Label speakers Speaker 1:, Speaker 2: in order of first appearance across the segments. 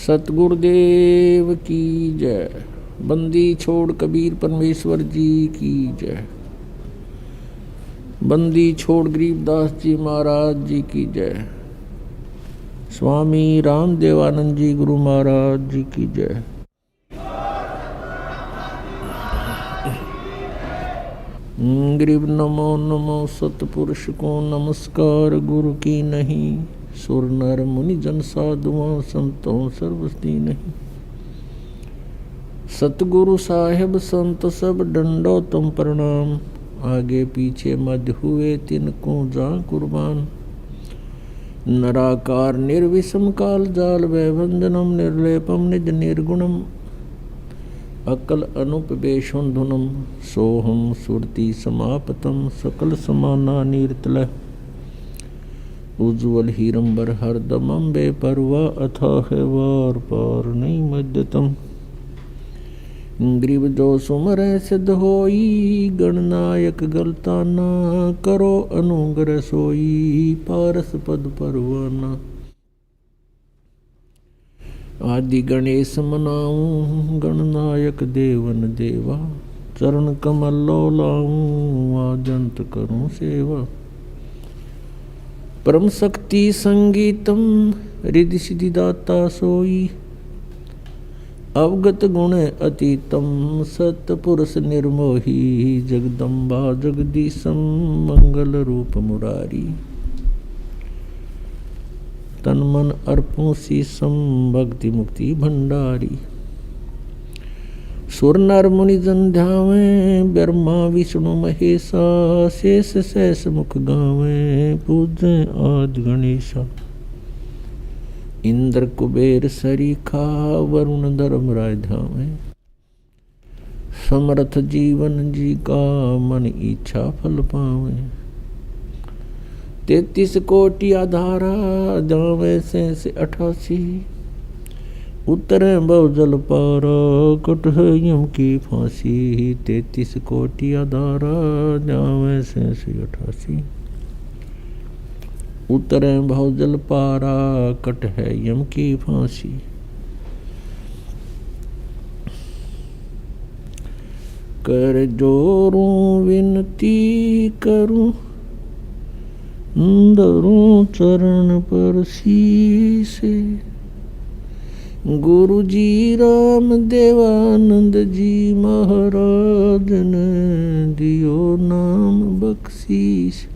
Speaker 1: सतगुरुदेव की जय। बंदी छोड़ कबीर परमेश्वर जी की जय। बंदी छोड़ गरीबदास जी महाराज जी की जय। स्वामी रामदेवानंद जी गुरु महाराज जी की जय। गरीब नमो नमो सतपुरुष को नमस्कार गुरु की नहीं। सुर नर मुनि जन साधुओं संतों सर्वस्ती नहीं। सतगुरु साहेब संत सब डंडो तुम प्रणाम। आगे पीछे मध्य हुए तिनको जा कुर्बान। नराकार निर्विषम काल जाल वैवंदनम निर्लेपम निज निर्गुणम। अकल अनुपवेशं धुनम सोहम सुरति समापतम। सकल समाना नीरतल उज्ज्वल हीरंबर हरदमं बेपरवा अथाह वार पार नहीं मध्यतम। ग्रीव जो सुमर सिद्ध होई गणनायक गलता ना। करो अनुग्रह सोई पारस पद परवाना। आदि गणेश मनाऊं गणनायक देवन देवा। चरण कमल लो लाऊं आजंत करूं सेवा। परम शक्ति संगीतम रिद्धि सिद्धि दाता सोई। अवगत गुण अतीतम सतपुरुष निर्मोही। जगदम्बा जगदीशम मंगल रूप मुरारी। तन मन अर्पों शीसम भक्ति मुक्ति भंडारी। सुर नर मुनि जन ध्यावें ब्रह्मा विष्णु महेशा। शेष शेष मुख गावें पूजें आदि गणेशा। इंद्र कुबेर सरीखा वरुण धर्मराज धावें। समर्थ जीवन जी का मन इच्छा फल पावें। 33 कोटि आधारा जावे से 88। उतरे बहुजल पारा कट है यम की फांसी। 33 कोटि आधारा जावे से 88। उतरे बहुजल पारा कट है यम की फांसी। कर जोरूं विनती करूं धरूं चरण पर शीसे। गुरु जी राम देवानंद जी महाराज ने दियो नाम बख्शीश।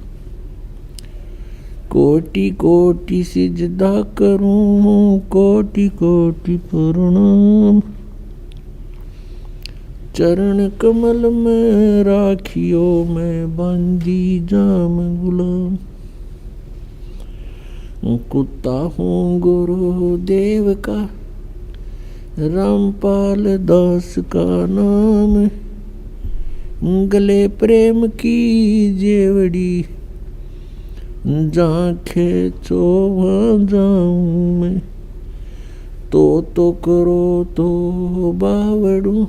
Speaker 1: कोटि कोटि सिजदा करूं कोटि कोटि प्रणाम। चरण कमल में राखियो मैं बंदी जाम गुलाम। कुत्ता हूँ गुरु देव का रामपाल दास का नाम। गले प्रेम की जेवड़ी जांखे चोवा जाऊं मैं। तो करो तो बावड़ू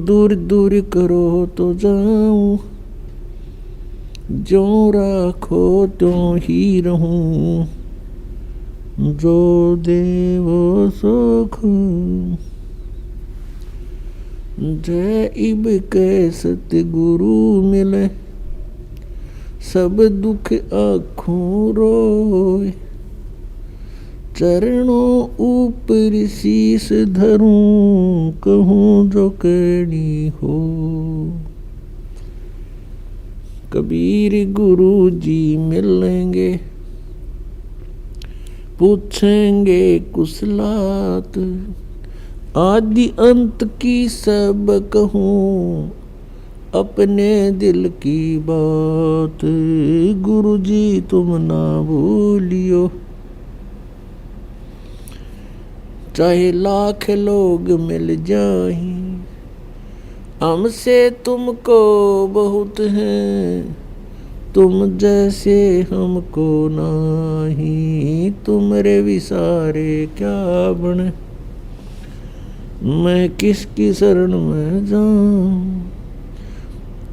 Speaker 1: दूर दूर करो तो जाऊं। जो राखो त्यों ही रहूं जो देवो सुख। जय इब के सतगुरु मिले सब दुख आँखों रोए। चरणों ऊपर शीस धरूं कहूँ जो कहनी हो। कबीर गुरु जी मिलेंगे पूछेंगे कुशलात। आदि अंत की सब कहूँ अपने दिल की बात। गुरु जी तुम ना भूलियो चाहे लाख लोग मिल जाएं। हमसे तुमको बहुत हैं तुम जैसे हमको नाही। तुमरे विसारे क्या बने मैं किसकी शरण में जाऊं।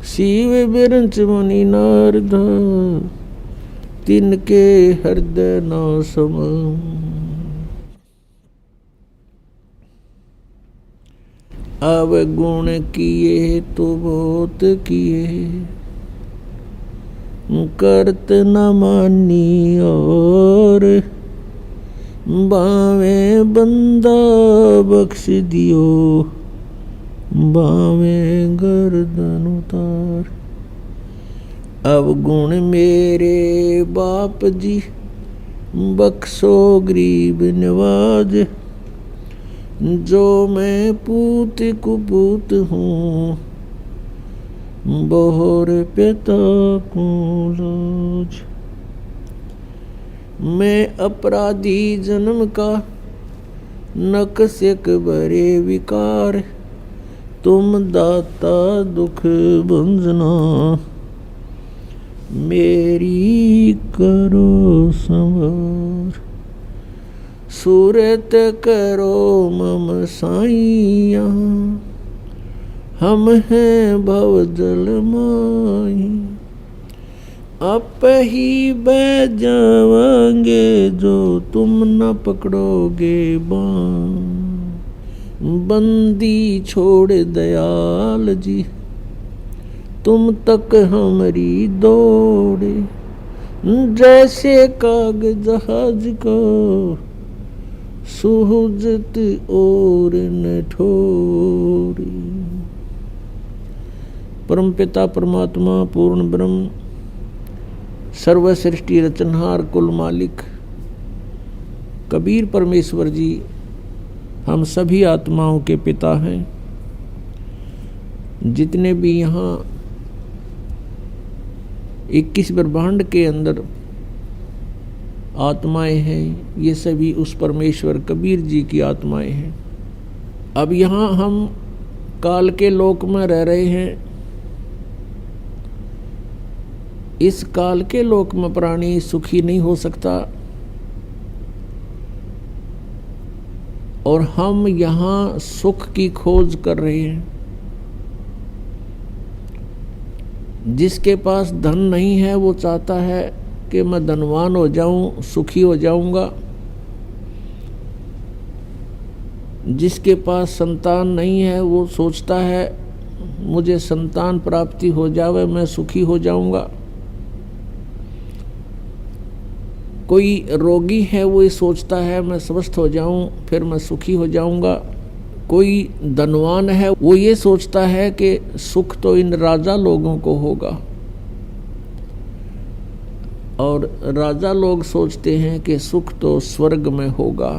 Speaker 1: शिव बिरंच मुनि नारद तिनके हृदय न समाऊं। अवगुण किए तो बहुत किए, करत न मानी और बावे बंदा बख्श दियो, बावे गर्दन उतार। अवगुण मेरे बाप जी बख्शो गरीब नवाज, जो मैं पूत कुपूत हूँ बोहर पिता को लाज। मैं अपराधी जन्म का नकसिक भरे विकार, तुम दाता दुख भंजना मेरी करो संवार। सूरत करो मम साईया, हम हैं भव जल माही। आप ही बह जावांगे जो तुम न पकड़ोगे बाँ। बंदी छोड़ दयाल जी, तुम तक हमारी दौड़े। जैसे काग जहाज को सुहजत और न ठोरी। परमपिता परमात्मा पूर्ण ब्रह्म सर्व सृष्टि रचनहार कुल मालिक कबीर परमेश्वर जी हम सभी आत्माओं के पिता हैं। जितने भी यहाँ 21 ब्रह्मांड के अंदर आत्माएं हैं, ये सभी उस परमेश्वर कबीर जी की आत्माएं हैं। अब यहाँ हम काल के लोक में रह रहे हैं। इस काल के लोक में प्राणी सुखी नहीं हो सकता, और हम यहाँ सुख की खोज कर रहे हैं। जिसके पास धन नहीं है वो चाहता है कि मैं धनवान हो जाऊं, सुखी हो जाऊंगा। जिसके पास संतान नहीं है वो सोचता है मुझे संतान प्राप्ति हो जावे, मैं सुखी हो जाऊंगा। कोई रोगी है वो ये सोचता है मैं स्वस्थ हो जाऊं फिर मैं सुखी हो जाऊंगा। कोई धनवान है वो ये सोचता है कि सुख तो इन राजा लोगों को होगा, और राजा लोग सोचते हैं कि सुख तो स्वर्ग में होगा।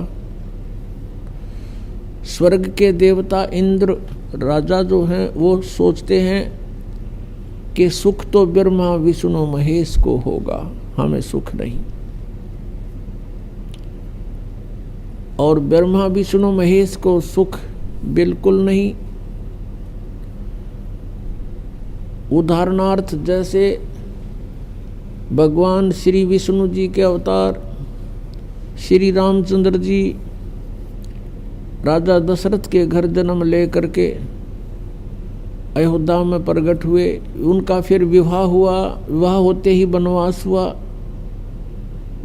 Speaker 1: स्वर्ग के देवता इंद्र राजा जो हैं वो सोचते हैं कि सुख तो ब्रह्मा विष्णु महेश को होगा, हमें सुख नहीं। और ब्रह्मा विष्णु महेश को सुख बिल्कुल नहीं। उदाहरणार्थ जैसे भगवान श्री विष्णु जी के अवतार श्री रामचंद्र जी राजा दशरथ के घर जन्म लेकर के अयोध्या में प्रकट हुए। उनका फिर विवाह हुआ, विवाह होते ही वनवास हुआ।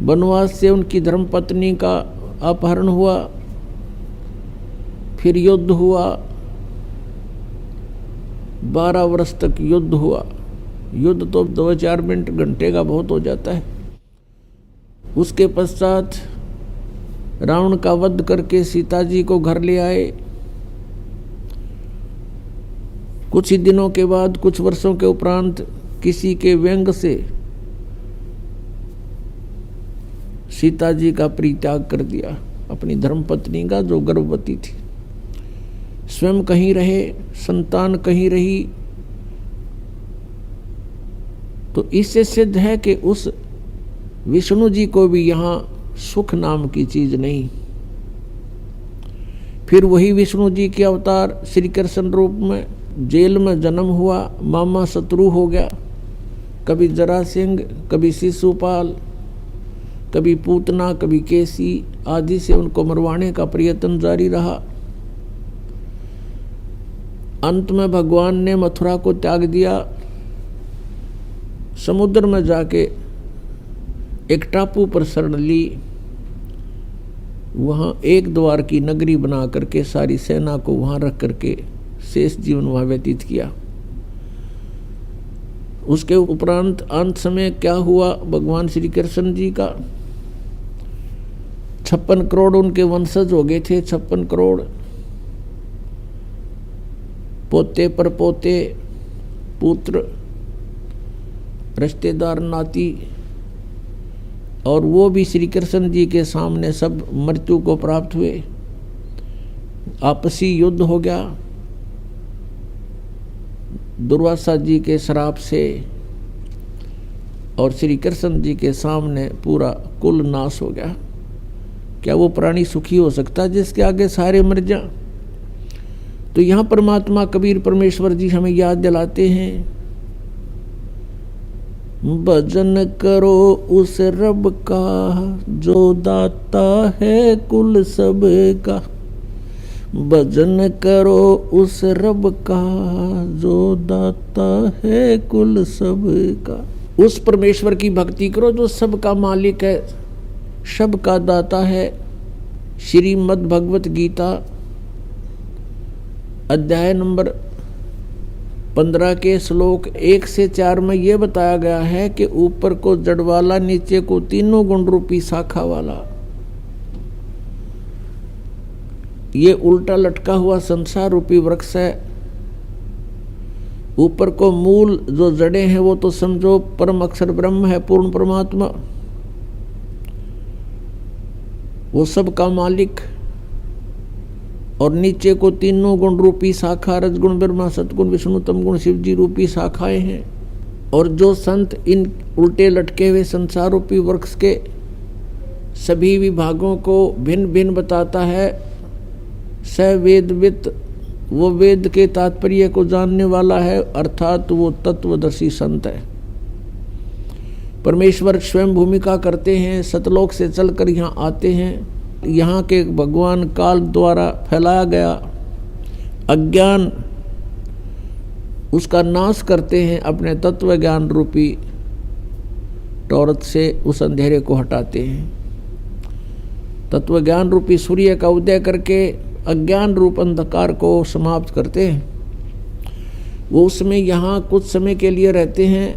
Speaker 1: वनवास से उनकी धर्मपत्नी का अपहरण हुआ, फिर युद्ध हुआ। 12 वर्ष तक युद्ध हुआ। युद्ध तो 2-4 मिनट घंटे का बहुत हो जाता है। उसके पश्चात रावण का वध करके सीता जी को घर ले आए। कुछ ही दिनों के बाद, कुछ वर्षों के उपरांत किसी के व्यंग से सीता जी का परित्याग कर दिया, अपनी धर्मपत्नी का जो गर्भवती थी। स्वयं कहीं रहे, संतान कहीं रही। तो इससे सिद्ध है कि उस विष्णु जी को भी यहाँ सुख नाम की चीज नहीं। फिर वही विष्णु जी के अवतार श्री कृष्ण रूप में जेल में जन्म हुआ। मामा शत्रु हो गया, कभी जरासिंह, कभी शिशुपाल, कभी पूतना, कभी केसी आदि से उनको मरवाने का प्रयत्न जारी रहा। अंत में भगवान ने मथुरा को त्याग दिया। समुद्र में जाके एक टापू पर शरण ली। वहाँ एक द्वार की नगरी बना करके सारी सेना को वहाँ रख करके शेष जीवन वहाँ व्यतीत किया। उसके उपरांत अंत समय क्या हुआ, भगवान श्री कृष्ण जी का 56 करोड़ उनके वंशज हो गए थे। 56 करोड़ पोते परपोते, पुत्र, रिश्तेदार, नाती, और वो भी श्री कृष्ण जी के सामने सब मृत्यु को प्राप्त हुए। आपसी युद्ध हो गया दुर्वासा जी के श्राप से, और श्री कृष्ण जी के सामने पूरा कुल नाश हो गया। क्या वो प्राणी सुखी हो सकता जिसके आगे सारे मर जाएं? तो यहाँ परमात्मा कबीर परमेश्वर जी हमें याद दिलाते हैं, भजन करो उस रब का जो दाता है कुल सब का। भजन करो उस रब का जो दाता है कुल सब का। उस परमेश्वर की भक्ति करो जो सबका मालिक है, सबका दाता है। श्रीमद् भगवत गीता अध्याय नंबर 15 के श्लोक 1 से 4 में यह बताया गया है कि ऊपर को जड़ वाला, नीचे को तीनों गुण रूपी शाखा वाला, ये उल्टा लटका हुआ संसार रूपी वृक्ष है। ऊपर को मूल जो जड़ें हैं वो तो समझो परम अक्षर ब्रह्म है, पूर्ण परमात्मा, वो सब का मालिक। और नीचे को तीनों गुण रूपी शाखा, रजगुण ब्रह्मा, सतगुण विष्णु, तमगुण शिव जी रूपी शाखाएं हैं। और जो संत इन उल्टे लटके हुए संसार रूपी वृक्ष के सभी विभागों को भिन्न भिन्न बताता है, स वेदवित, वो वेद के तात्पर्य को जानने वाला है, अर्थात वो तत्वदर्शी संत है। परमेश्वर स्वयं भूमिका करते हैं, सतलोक से चलकर यहाँ आते हैं। यहाँ के भगवान काल द्वारा फैलाया गया अज्ञान, उसका नाश करते हैं, अपने तत्व ज्ञान रूपी टॉर्च से उस अंधेरे को हटाते हैं। तत्व ज्ञान रूपी सूर्य का उदय करके अज्ञान रूप अंधकार को समाप्त करते हैं। वो उसमें यहाँ कुछ समय के लिए रहते हैं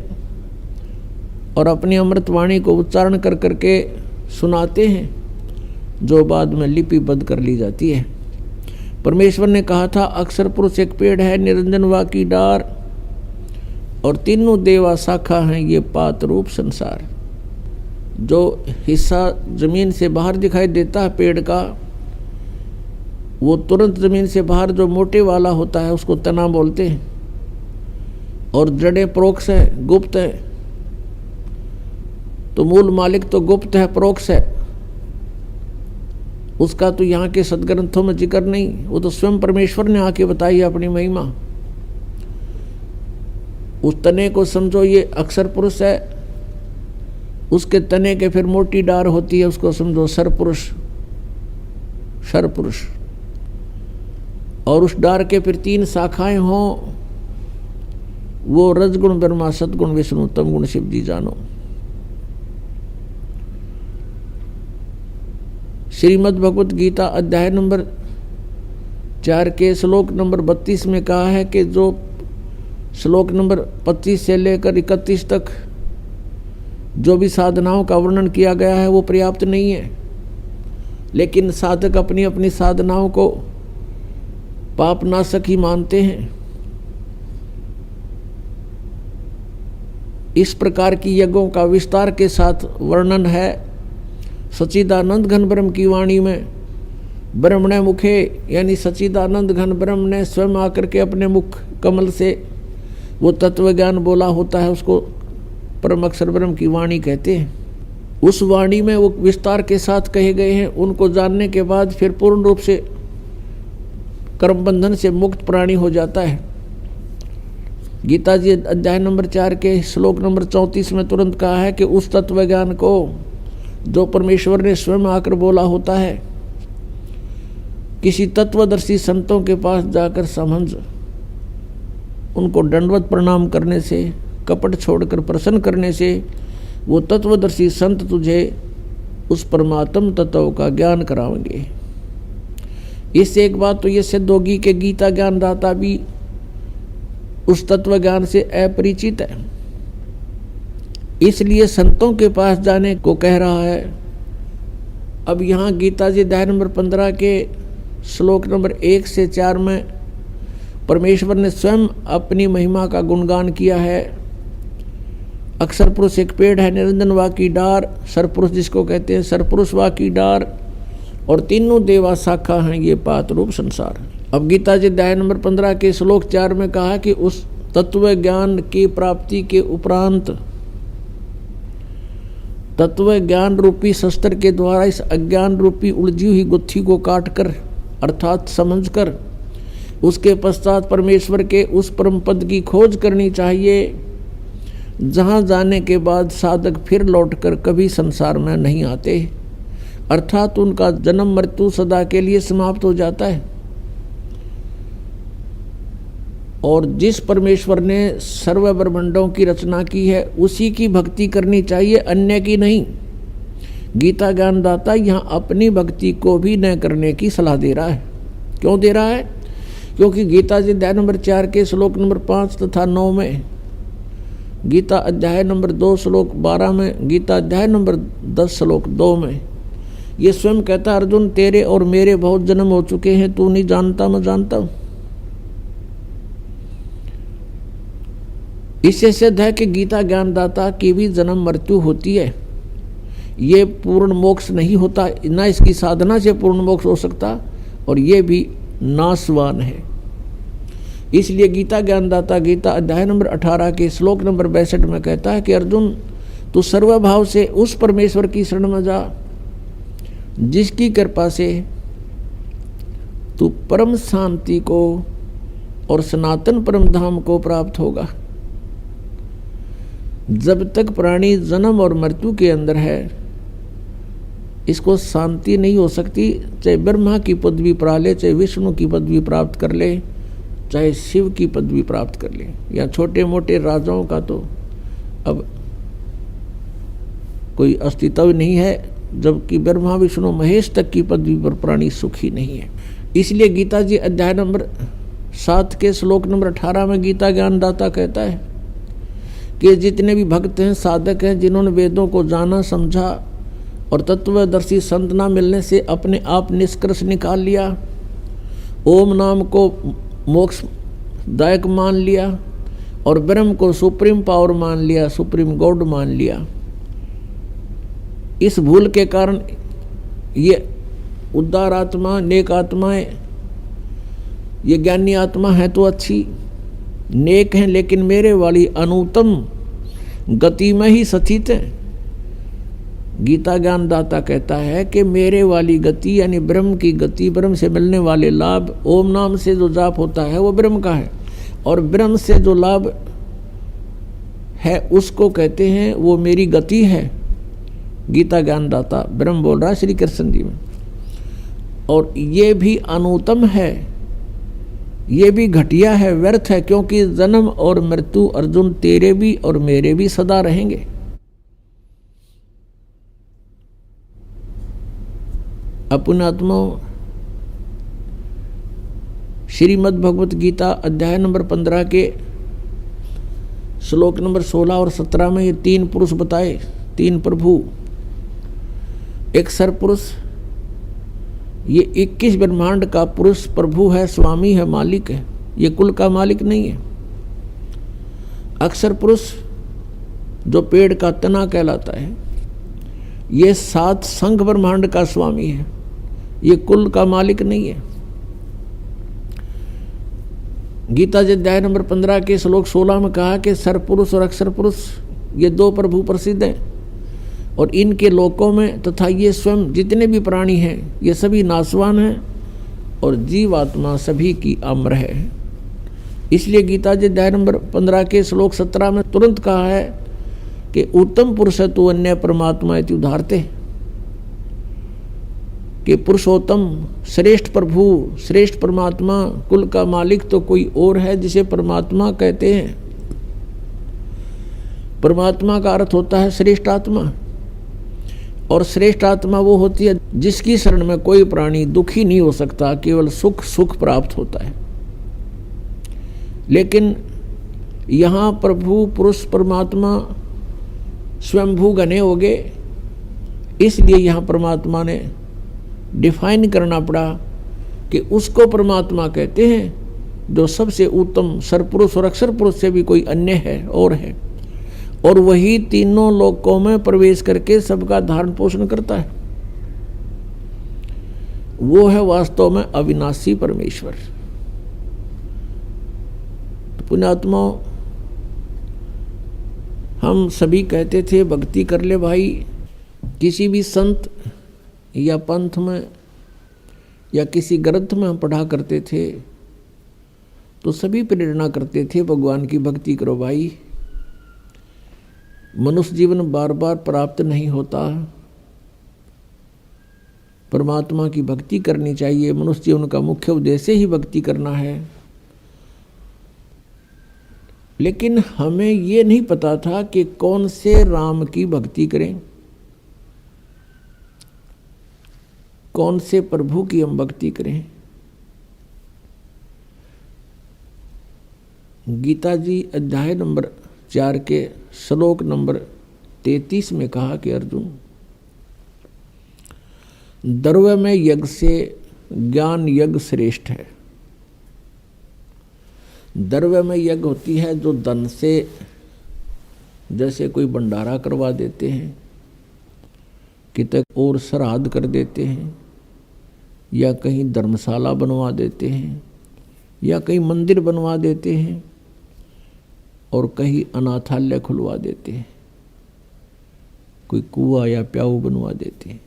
Speaker 1: और अपनी अमृतवाणी को उच्चारण कर करके सुनाते हैं, जो बाद में लिपिबद्ध कर ली जाती है। परमेश्वर ने कहा था, अक्षर पुरुष एक पेड़ है, निरंजन वा की डार, और तीनों देवा शाखा हैं ये पात रूप संसार। जो हिस्सा जमीन से बाहर दिखाई देता है पेड़ का, वो तुरंत जमीन से बाहर जो मोटे वाला होता है उसको तना बोलते हैं। और जड़ें प्रोक्ष है, गुप्त है। तो मूल मालिक तो गुप्त है, प्रोक्ष है, उसका तो यहाँ के सदग्रंथों में जिक्र नहीं, वो तो स्वयं परमेश्वर ने आके बताई अपनी महिमा। उस तने को समझो ये अक्षर पुरुष है, उसके तने के फिर मोटी डार होती है, उसको समझो सरपुरुष, सरपुरुष। और उस डार के फिर 3 शाखाएं हों, वो रजगुण ब्रह्मा, सतगुण विष्णु, तमगुण शिव जी जानो। श्रीमद् भगवत गीता अध्याय नंबर 4 के श्लोक नंबर 32 में कहा है कि जो श्लोक नंबर 25 से लेकर 31 तक जो भी साधनाओं का वर्णन किया गया है वो पर्याप्त नहीं है। लेकिन साधक अपनी अपनी साधनाओं को पाप नाशक ही मानते हैं। इस प्रकार की यज्ञों का विस्तार के साथ वर्णन है सच्चिदानंद घन ब्रह्म की वाणी में। ब्रह्मणे मुखे, यानी सच्चिदानंद घन ब्रह्म ने स्वयं आकर के अपने मुख कमल से वो तत्व ज्ञान बोला होता है, उसको परम अक्षर ब्रह्म की वाणी कहते हैं। उस वाणी में वो विस्तार के साथ कहे गए हैं। उनको जानने के बाद फिर पूर्ण रूप से कर्म बंधन से मुक्त प्राणी हो जाता है। गीता जी अध्याय नंबर 4 के श्लोक नंबर 34 में तुरंत कहा है कि उस तत्व ज्ञान को जो परमेश्वर ने स्वयं आकर बोला होता है, किसी तत्वदर्शी संतों के पास जाकर समझ, उनको दंडवत प्रणाम करने से, कपट छोड़कर प्रसन्न करने से वो तत्वदर्शी संत तुझे उस परमात्म तत्व का ज्ञान कराएंगे। इससे एक बात तो ये सिद्ध होगी कि गीता ज्ञानदाता भी उस तत्व ज्ञान से अपरिचित है, इसलिए संतों के पास जाने को कह रहा है। अब यहाँ गीता जी अध्याय नंबर 15 के श्लोक नंबर 1 से 4 में परमेश्वर ने स्वयं अपनी महिमा का गुणगान किया है। अक्षर पुरुष एक पेड़ है, निरंजन वा की डार, सरपुरुष जिसको कहते हैं सरपुरुष वा की डार, और तीनों देवा शाखा हैं ये पात रूप संसार। अब गीता जी अध्याय नंबर 15 के श्लोक 4 में कहा कि उस तत्व ज्ञान की प्राप्ति के उपरांत तत्व ज्ञान रूपी शस्त्र के द्वारा इस अज्ञान रूपी उलझी हुई गुत्थी को काटकर अर्थात समझकर उसके पश्चात परमेश्वर के उस परम पद की खोज करनी चाहिए, जहाँ जाने के बाद साधक फिर लौटकर कभी संसार में नहीं आते, अर्थात उनका जन्म मृत्यु सदा के लिए समाप्त हो जाता है। और जिस परमेश्वर ने सर्व ब्रह्मांडों की रचना की है उसी की भक्ति करनी चाहिए, अन्य की नहीं। गीता ज्ञानदाता यहाँ अपनी भक्ति को भी न करने की सलाह दे रहा है। क्यों दे रहा है? क्योंकि गीता जी अध्याय नंबर 4 के श्लोक नंबर 5 तथा 9 में, गीता अध्याय नंबर 2 श्लोक 12 में, गीता अध्याय नंबर 10 श्लोक 2 में ये स्वयं कहता है, अर्जुन तेरे और मेरे बहुत जन्म हो चुके हैं, तू नहीं जानता मैं जानता हूं। इससे सिद्ध है कि गीता ज्ञानदाता की भी जन्म मृत्यु होती है। ये पूर्ण मोक्ष नहीं होता, ना इसकी साधना से पूर्ण मोक्ष हो सकता, और ये भी नाशवान है। इसलिए गीता ज्ञानदाता गीता अध्याय नंबर 18 के श्लोक नंबर 62 में कहता है कि अर्जुन तू सर्वभाव से उस परमेश्वर की शरण में जा जिसकी कृपा से तू परम शांति को और सनातन परम धाम को प्राप्त होगा। जब तक प्राणी जन्म और मृत्यु के अंदर है इसको शांति नहीं हो सकती, चाहे ब्रह्मा की पदवी पा ले, चाहे विष्णु की पदवी प्राप्त कर ले, चाहे शिव की पदवी प्राप्त कर ले, या छोटे मोटे राजाओं का तो अब कोई अस्तित्व नहीं है, जबकि ब्रह्मा विष्णु महेश तक की पदवी पर प्राणी सुखी नहीं है। इसलिए गीता जी अध्याय नंबर 7 के श्लोक नंबर 18 में गीता ज्ञानदाता कहता है कि जितने भी भक्त हैं, साधक हैं, जिन्होंने वेदों को जाना समझा और तत्वदर्शी संत ना मिलने से अपने आप निष्कर्ष निकाल लिया, ओम नाम को मोक्षदायक मान लिया और ब्रह्म को सुप्रीम पावर मान लिया, सुप्रीम गॉड मान लिया, इस भूल के कारण ये उदार आत्मा, नेक आत्माएं, ये ज्ञानी आत्मा है तो अच्छी नेक हैं, लेकिन मेरे वाली अनुत्तम गति में ही स्थित है। गीता ज्ञानदाता कहता है कि मेरे वाली गति यानी ब्रह्म की गति, ब्रह्म से मिलने वाले लाभ, ओम नाम से जो जाप होता है वो ब्रह्म का है, और ब्रह्म से जो लाभ है उसको कहते हैं वो मेरी गति है। गीता ज्ञानदाता ब्रह्म बोल रहा है श्री कृष्ण जी में, और ये भी अनुत्तम है, ये भी घटिया है, व्यर्थ है, क्योंकि जन्म और मृत्यु अर्जुन तेरे भी और मेरे भी सदा रहेंगे। अपने आत्माओं, श्रीमद् भगवत गीता अध्याय नंबर 15 के श्लोक नंबर 16 और 17 में ये 3 पुरुष बताए, 3 प्रभु। एक सरपुरुष, ये 21 ब्रह्मांड का पुरुष प्रभु है, स्वामी है, मालिक है, ये कुल का मालिक नहीं है। अक्षर पुरुष जो पेड़ का तना कहलाता है, ये 7 संघ ब्रह्मांड का स्वामी है, ये कुल का मालिक नहीं है। गीता जी अध्याय नंबर 15 के श्लोक 16 में कहा कि सरपुरुष और अक्षर पुरुष ये 2 प्रभु प्रसिद्ध हैं, और इनके लोकों में तथा ये स्वयं जितने भी प्राणी हैं ये सभी नाशवान हैं, और जीवात्मा सभी की अमर है। इसलिए गीता जी अध्याय नंबर 15 के श्लोक 17 में तुरंत कहा है कि उत्तम पुरुष है तो अन्य परमात्मा इति उदाहरते, कि पुरुषोत्तम श्रेष्ठ प्रभु, श्रेष्ठ परमात्मा, कुल का मालिक तो कोई और है जिसे परमात्मा कहते हैं। परमात्मा का अर्थ होता है श्रेष्ठ आत्मा, और श्रेष्ठ आत्मा वो होती है जिसकी शरण में कोई प्राणी दुखी नहीं हो सकता, केवल सुख सुख प्राप्त होता है। लेकिन यहाँ प्रभु पुरुष परमात्मा स्वयंभू घने हो गए, इसलिए यहाँ परमात्मा ने डिफाइन करना पड़ा कि उसको परमात्मा कहते हैं जो सबसे उत्तम सरपुरुष और अक्षर पुरुष से भी कोई अन्य है और है, और वही तीनों लोकों में प्रवेश करके सबका धारण पोषण करता है। वो है वास्तव में अविनाशी परमेश्वर। तो पुण्यात्माओं, हम सभी कहते थे भक्ति कर ले भाई। किसी भी संत या पंथ में या किसी ग्रंथ में हम पढ़ा करते थे तो सभी प्रेरणा करते थे भगवान की भक्ति करो भाई। मनुष्य जीवन बार बार प्राप्त नहीं होता, परमात्मा की भक्ति करनी चाहिए। मनुष्य जीवन का मुख्य उद्देश्य ही भक्ति करना है। लेकिन हमें ये नहीं पता था कि कौन से राम की भक्ति करें, कौन से प्रभु की हम भक्ति करें। गीता जी अध्याय नंबर 4 के श्लोक नंबर 33 में कहा कि अर्जुन, द्रव्य में यज्ञ से ज्ञान यज्ञ श्रेष्ठ है। द्रव्य में यज्ञ होती है जो धन से, जैसे कोई भंडारा करवा देते हैं, कितने और श्राद्ध कर देते हैं, या कहीं धर्मशाला बनवा देते हैं, या कहीं मंदिर बनवा देते हैं, और कहीं अनाथालय खुलवा देते हैं, कोई कुआं या प्याऊ बनवा देते हैं।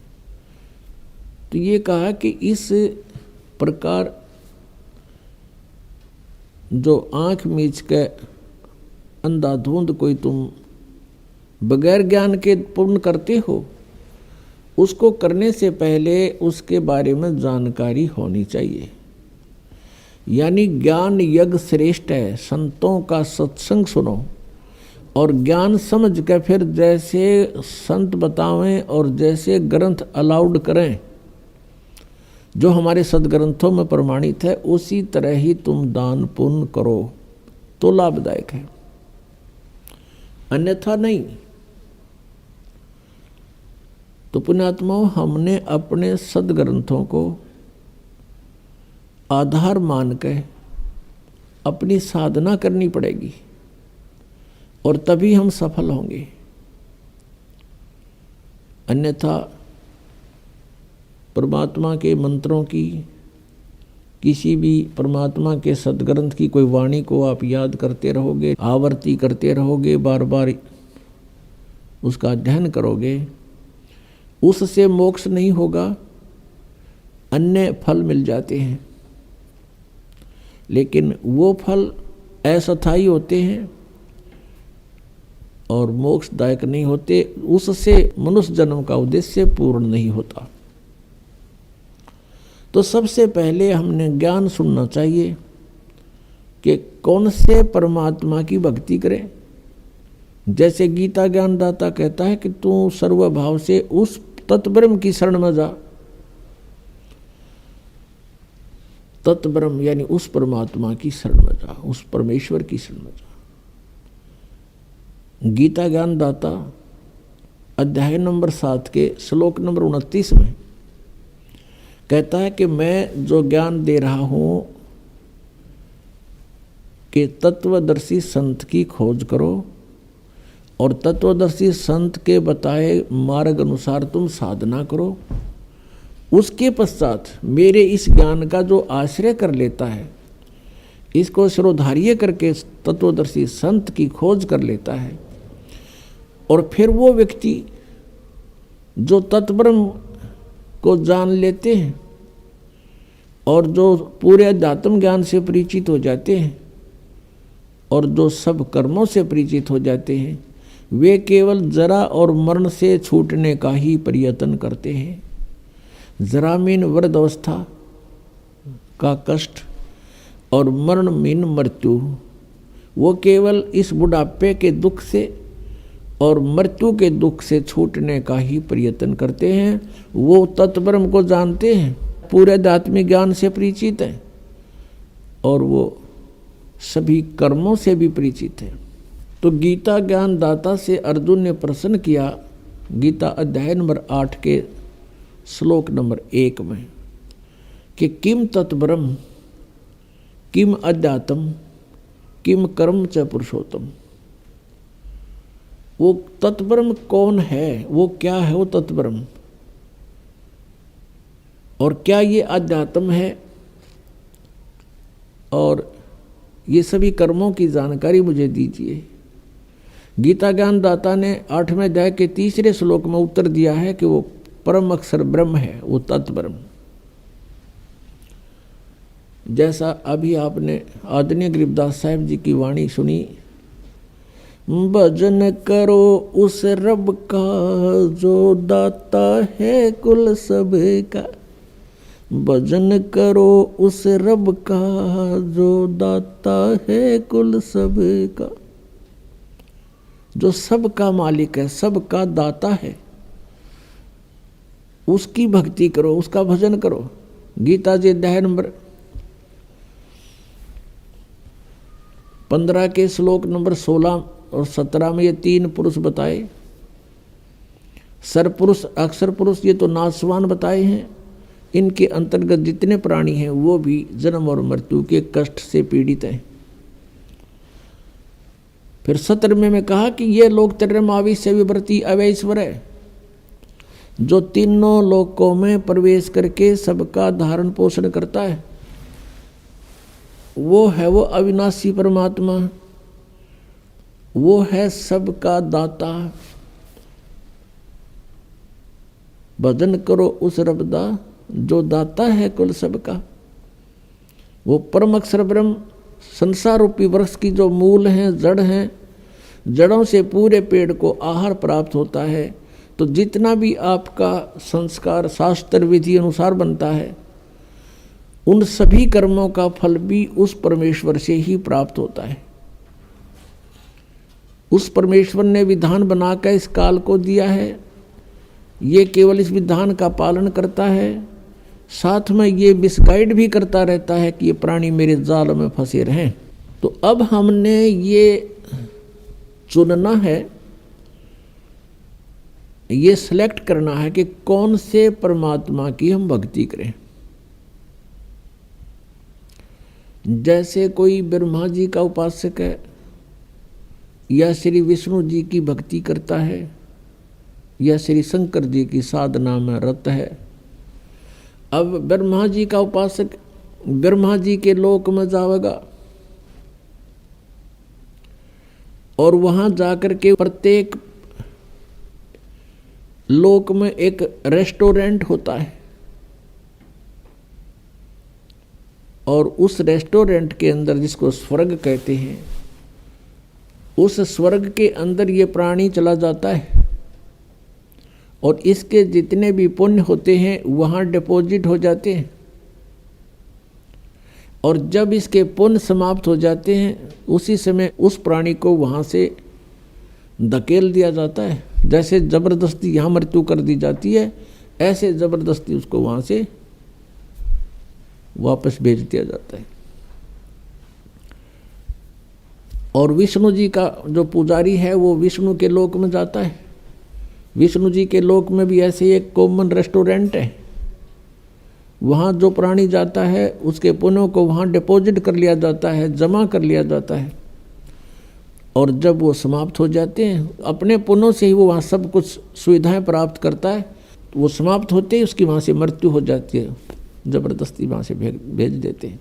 Speaker 1: तो ये कहा कि इस प्रकार जो आंख मीच के अंधाधुंध कोई तुम बगैर ज्ञान के पूर्ण करते हो, उसको करने से पहले उसके बारे में जानकारी होनी चाहिए। यानी ज्ञान यज्ञ श्रेष्ठ है। संतों का सत्संग सुनो और ज्ञान समझ के फिर जैसे संत बतावें और जैसे ग्रंथ अलाउड करें, जो हमारे सदग्रंथों में प्रमाणित है, उसी तरह ही तुम दान पुण्य करो तो लाभदायक है, अन्यथा नहीं। तो पुण्यात्माओं, हमने अपने सदग्रंथों को आधार मान के अपनी साधना करनी पड़ेगी और तभी हम सफल होंगे। अन्यथा परमात्मा के मंत्रों की, किसी भी परमात्मा के सदग्रंथ की कोई वाणी को आप याद करते रहोगे, आवर्ती करते रहोगे, बार बार उसका अध्ययन करोगे, उससे मोक्ष नहीं होगा, अन्य फल मिल जाते हैं। लेकिन वो फल अस्थायी होते हैं और मोक्षदायक नहीं होते, उससे मनुष्य जन्म का उद्देश्य पूर्ण नहीं होता। तो सबसे पहले हमने ज्ञान सुनना चाहिए कि कौन से परमात्मा की भक्ति करें। जैसे गीता ज्ञानदाता कहता है कि तू सर्वभाव से उस तत्ब्रह्म की शरण में जा। तत्ब्रह्म यानी उस परमात्मा की शरण में जा, उस परमेश्वर की शरण में जा। गीता ज्ञानदाता अध्याय नंबर 7 के श्लोक नंबर 29 में कहता है कि मैं जो ज्ञान दे रहा हूं कि तत्वदर्शी संत की खोज करो और तत्वदर्शी संत के बताए मार्ग अनुसार तुम साधना करो। उसके पश्चात मेरे इस ज्ञान का जो आश्रय कर लेता है, इसको शिरोधार्य करके तत्वदर्शी संत की खोज कर लेता है, और फिर वो व्यक्ति जो तत्ब्रह्म को जान लेते हैं और जो पूरे अध्यात्म ज्ञान से परिचित हो जाते हैं और जो सब कर्मों से परिचित हो जाते हैं, वे केवल जरा और मरण से छूटने का ही प्रयत्न करते हैं। जरामीन वृद्धावस्था का कष्ट और मरण मीन मृत्यु, वो केवल इस बुढ़ापे के दुख से और मृत्यु के दुख से छूटने का ही प्रयत्न करते हैं। वो तत्ब्रह्म को जानते हैं, पूरे आध्यात्मिक ज्ञान से परिचित हैं और वो सभी कर्मों से भी परिचित है। तो गीता ज्ञान दाता से अर्जुन ने प्रश्न किया, गीता अध्याय नंबर 8 के श्लोक नंबर 1 में, कि किम तत्ब्रह्म किम अध्यात्म किम कर्म च पुरुषोत्तम। वो तत्ब्रह्म कौन है, वो क्या है वो तत्ब्रह्म, और क्या ये अध्यात्म है, और ये सभी कर्मों की जानकारी मुझे दीजिए। गीता ज्ञान दाता ने 8वें अध्याय के 3 श्लोक में उत्तर दिया है कि वो परम अक्षर ब्रह्म है, वो तत्ब्रह्म। जैसा अभी आपने आदरणीय गरीबदास साहिब जी की वाणी सुनी, भजन करो उस रब का जो दाता है कुल सब का, भजन करो उस रब का जो दाता है कुल सब का। जो सबका मालिक है, सबका दाता है, उसकी भक्ति करो, उसका भजन करो। गीता जी अध्याय नंबर 15 के श्लोक नंबर 16 और 17 में ये 3 पुरुष बताए। सरपुरुष, अक्षर पुरुष, ये तो नाशवान बताए हैं। इनके अंतर्गत जितने प्राणी हैं वो भी जन्म और मृत्यु के कष्ट से पीड़ित हैं। फिर 17वें में कहा कि ये लोग तिर्यमावी से विवर्ती अवैश्वर है, जो तीनों लोकों में प्रवेश करके सबका धारण पोषण करता है। वो है वो अविनाशी परमात्मा, वो है सबका दाता। भजन करो उस रब दा जो दाता है कुल सबका। वो परम अक्षर ब्रह्म संसार रूपी वृक्ष की जो मूल हैं, जड़ हैं, जड़ों से पूरे पेड़ को आहार प्राप्त होता है। तो जितना भी आपका संस्कार शास्त्र विधि अनुसार बनता है, उन सभी कर्मों का फल भी उस परमेश्वर से ही प्राप्त होता है। उस परमेश्वर ने विधान बनाकर इस काल को दिया है, ये केवल इस विधान का पालन करता है, साथ में ये मिसगाइड भी करता रहता है कि ये प्राणी मेरे जाल में फंसे रहें। तो अब हमने ये चुनना है, ये सिलेक्ट करना है कि कौन से परमात्मा की हम भक्ति करें। जैसे कोई ब्रह्मा जी का उपासक है या श्री विष्णु जी की भक्ति करता है या श्री शंकर जी की साधना में रत है। अब ब्रह्मा जी का उपासक ब्रह्मा जी के लोक में जाएगा और वहां जाकर के प्रत्येक लोक में एक रेस्टोरेंट होता है और उस रेस्टोरेंट के अंदर, जिसको स्वर्ग कहते हैं, उस स्वर्ग के अंदर ये प्राणी चला जाता है और इसके जितने भी पुण्य होते हैं वहाँ डिपॉजिट हो जाते हैं। और जब इसके पुण्य समाप्त हो जाते हैं उसी समय उस प्राणी को वहाँ से धकेल दिया जाता है। जैसे ज़बरदस्ती यहाँ मृत्यु कर दी जाती है, ऐसे ज़बरदस्ती उसको वहाँ से वापस भेज दिया जाता है। और विष्णु जी का जो पुजारी है वो विष्णु के लोक में जाता है। विष्णु जी के लोक में भी ऐसे एक कॉमन रेस्टोरेंट है, वहाँ जो प्राणी जाता है उसके पुण्यों को वहाँ डिपॉजिट कर लिया जाता है, जमा कर लिया जाता है। और जब वो समाप्त हो जाते हैं, अपने पुण्यों से ही वो वहाँ सब कुछ सुविधाएं प्राप्त करता है, तो वो समाप्त होते ही उसकी वहाँ से मृत्यु हो जाती है, ज़बरदस्ती वहाँ से भेज देते हैं।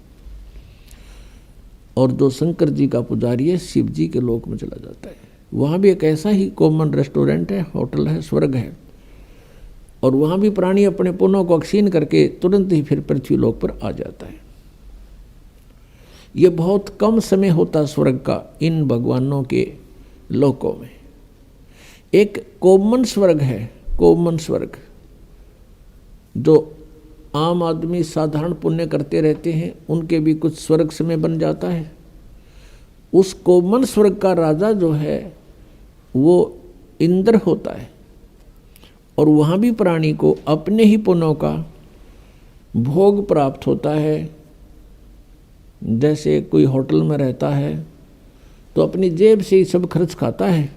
Speaker 1: और जो शंकर जी का पुजारी है शिव जी के लोक में चला जाता है। वहाँ भी एक ऐसा ही कॉमन रेस्टोरेंट है, होटल है, स्वर्ग है। और वहाँ भी प्राणी अपने पुण्यों को क्षीण करके तुरंत ही फिर पृथ्वी लोक पर आ जाता है। ये बहुत कम समय होता स्वर्ग का इन भगवानों के लोकों में। एक कॉमन स्वर्ग है, कॉमन स्वर्ग, जो आम आदमी साधारण पुण्य करते रहते हैं, उनके भी कुछ स्वर्ग समय बन जाता है। उस कॉमन स्वर्ग का राजा जो है वो इंद्र होता है और वहाँ भी प्राणी को अपने ही पुण्यों का भोग प्राप्त होता है। जैसे कोई होटल में रहता है तो अपनी जेब से ही सब खर्च खाता है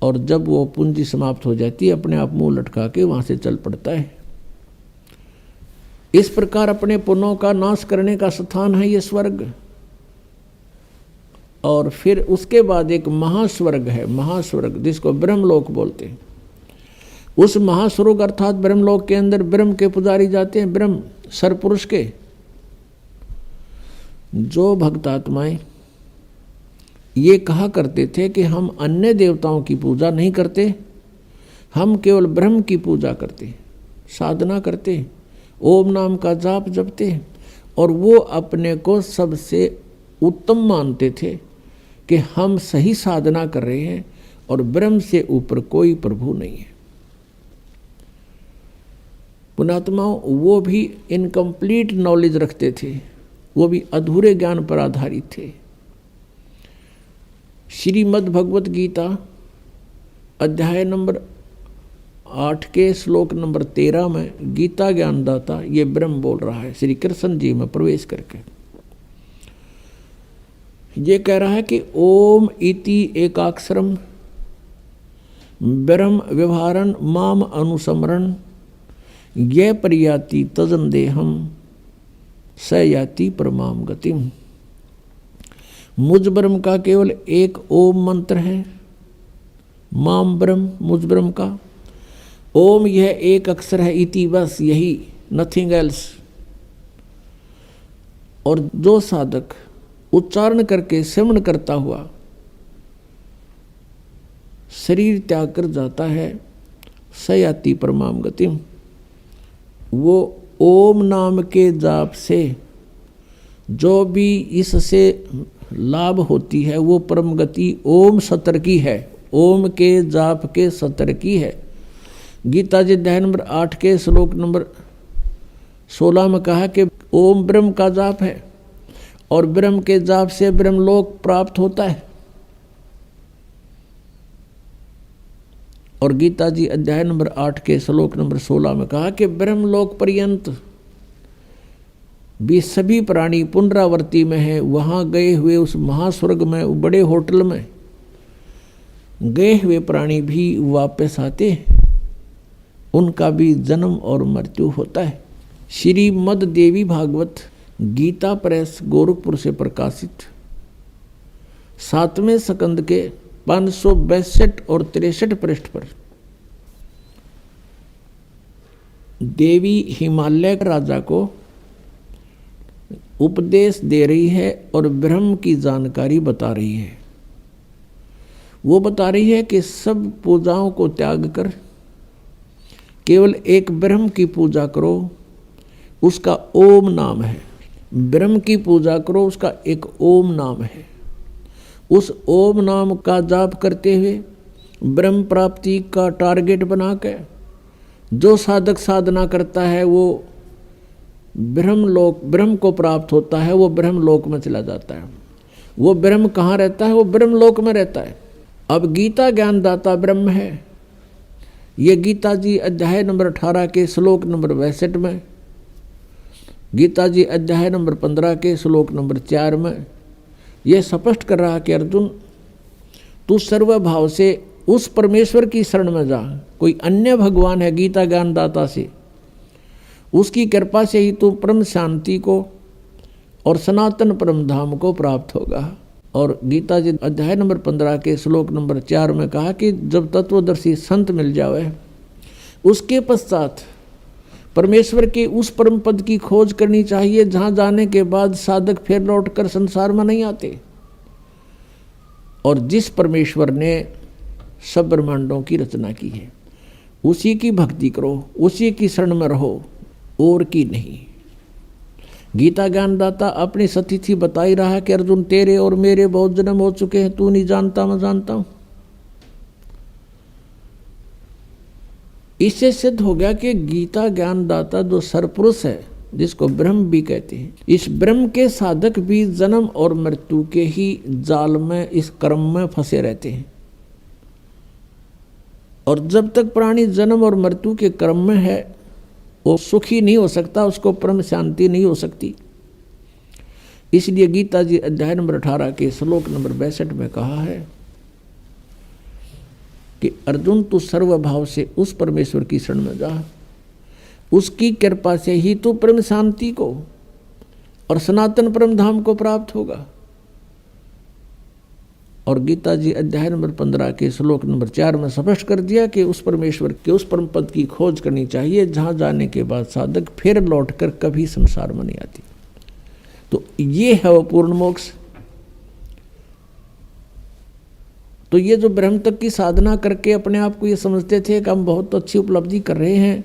Speaker 1: और जब वो पूंजी समाप्त हो जाती है अपने आप मुंह लटका के वहाँ से चल पड़ता है। इस प्रकार अपने पुण्यों का नाश करने का स्थान है ये स्वर्ग। और फिर उसके बाद एक महास्वर्ग है, महास्वर्ग जिसको ब्रह्मलोक बोलते हैं। उस महास्वर्ग अर्थात ब्रह्मलोक के अंदर ब्रह्म के पुजारी जाते हैं, ब्रह्म सरपुरुष के। जो भक्तात्माएं ये कहा करते थे कि हम अन्य देवताओं की पूजा नहीं करते, हम केवल ब्रह्म की पूजा करते, साधना करते, ओम नाम का जाप जपते, और वो अपने को सबसे उत्तम मानते थे कि हम सही साधना कर रहे हैं और ब्रह्म से ऊपर कोई प्रभु नहीं है। पुणात्माओं वो भी इनकम्प्लीट नॉलेज रखते थे, वो भी अधूरे ज्ञान पर आधारित थे। श्रीमद् भगवत गीता अध्याय नंबर 8 के श्लोक नंबर 13 में गीता ज्ञानदाता ये ब्रह्म बोल रहा है, श्री कृष्ण जी में प्रवेश करके ये कह रहा है कि ओम इति एकाक्षरम ब्रह्म व्यवहारन माम अनुसमरण ये परियाति तजन देहम स याति परमाम गतिम। मुझ ब्रह्म का केवल एक ओम मंत्र है, माम ब्रह्म मुझ ब्रह्म का ओम यह एक अक्षर है, इति बस यही, नथिंग एल्स। और जो साधक उच्चारण करके श्रवण करता हुआ शरीर त्याग कर जाता है, सयाति परमाम गतिम, वो ओम नाम के जाप से जो भी इससे लाभ होती है वो परम गति ओम सतर की है, ओम के जाप के सतर की है। गीता जी अध्याय नंबर 8 के श्लोक नंबर 16 में कहा कि ओम ब्रह्म का जाप है और ब्रह्म के जाप से ब्रह्मलोक प्राप्त होता है। और गीता जी अध्याय नंबर 8 के श्लोक नंबर 16 में कहा कि ब्रह्मलोक पर्यंत भी सभी प्राणी पुनरावर्ती में है। वहाँ गए हुए उस महास्वर्ग में, बड़े होटल में गए हुए प्राणी भी वापस आते हैं, उनका भी जन्म और मृत्यु होता है। श्रीमद् देवी भागवत गीता प्रेस गोरखपुर से प्रकाशित 7वें स्कंद के 562 और 63 पृष्ठ पर देवी हिमालय राजा को उपदेश दे रही है और ब्रह्म की जानकारी बता रही है। वो बता रही है कि सब पूजाओं को त्याग कर केवल एक ब्रह्म की पूजा करो, उसका ओम नाम है। ब्रह्म की पूजा करो, उसका एक ओम नाम है। उस ओम नाम का जाप करते हुए ब्रह्म प्राप्ति का टारगेट बनाकर जो साधक साधना करता है वो ब्रह्म को प्राप्त होता है, वो ब्रह्मलोक में चला जाता है। वो ब्रह्म कहाँ रहता है? वो ब्रह्मलोक में रहता है। अब गीता ज्ञानदाता ब्रह्म है। ये गीता जी अध्याय नंबर 18 के श्लोक नंबर 62 में, गीता जी अध्याय नंबर 15 के श्लोक नंबर 4 में यह स्पष्ट कर रहा कि अर्जुन तू सर्वभाव से उस परमेश्वर की शरण में जा। कोई अन्य भगवान है गीता ज्ञानदाता से, उसकी कृपा से ही तू परम शांति को और सनातन परम धाम को प्राप्त होगा। और गीता जी अध्याय नंबर 15 के श्लोक नंबर 4 में कहा कि जब तत्वदर्शी संत मिल जावे उसके पश्चात परमेश्वर के उस परम पद की खोज करनी चाहिए जहाँ जाने के बाद साधक फिर लौट कर संसार में नहीं आते। और जिस परमेश्वर ने सब ब्रह्मांडों की रचना की है उसी की भक्ति करो, उसी की शरण में रहो, और की नहीं। गीता ज्ञानदाता अपनी सतिथि बता ही रहा है कि अर्जुन तेरे और मेरे बहुत जन्म हो चुके हैं, तू नहीं जानता मैं जानता हूं। इससे सिद्ध हो गया कि गीता ज्ञानदाता जो सरपुरुष है, जिसको ब्रह्म भी कहते हैं, इस ब्रह्म के साधक भी जन्म और मृत्यु के ही जाल में, इस कर्म में फंसे रहते हैं। और जब तक प्राणी जन्म और मृत्यु के क्रम में है वो सुखी नहीं हो सकता, उसको परम शांति नहीं हो सकती। इसलिए गीता जी अध्याय नंबर 18 के श्लोक नंबर 62 में कहा है कि अर्जुन तू सर्वभाव से उस परमेश्वर की शरण में जा, उसकी कृपा से ही तू परम शांति को और सनातन परम धाम को प्राप्त होगा। और गीता जी अध्याय नंबर 15 के श्लोक नंबर 4 में स्पष्ट कर दिया कि उस परमेश्वर के उस परम पद की खोज करनी चाहिए जहां जाने के बाद साधक फिर लौटकर कभी संसार में नहीं आती। तो ये है वो पूर्ण मोक्ष। तो ये जो ब्रह्म तक की साधना करके अपने आप को ये समझते थे कि हम बहुत अच्छी उपलब्धि कर रहे हैं,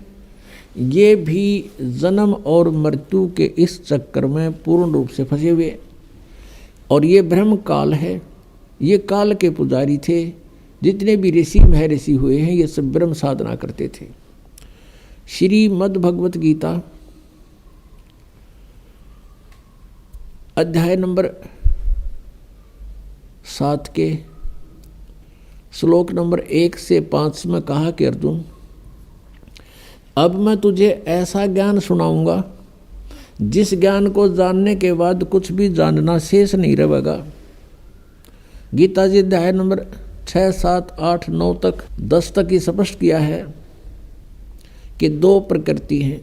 Speaker 1: ये भी जन्म और मृत्यु के इस चक्कर में पूर्ण रूप से फंसे हुए। और ये ब्रह्म काल है, ये काल के पुजारी थे। जितने भी ऋषि महर्षि हुए हैं ये सब ब्रह्म साधना करते थे। श्रीमद् भगवत गीता अध्याय नंबर 7 के श्लोक नंबर 1 से 5 में कहा कि अर्जुन अब मैं तुझे ऐसा ज्ञान सुनाऊंगा जिस ज्ञान को जानने के बाद कुछ भी जानना शेष नहीं रहेगा। गीता जी अध्याय नंबर 6, 7, 8, 9 तक 10 तक ही स्पष्ट किया है कि 2 प्रकृति हैं।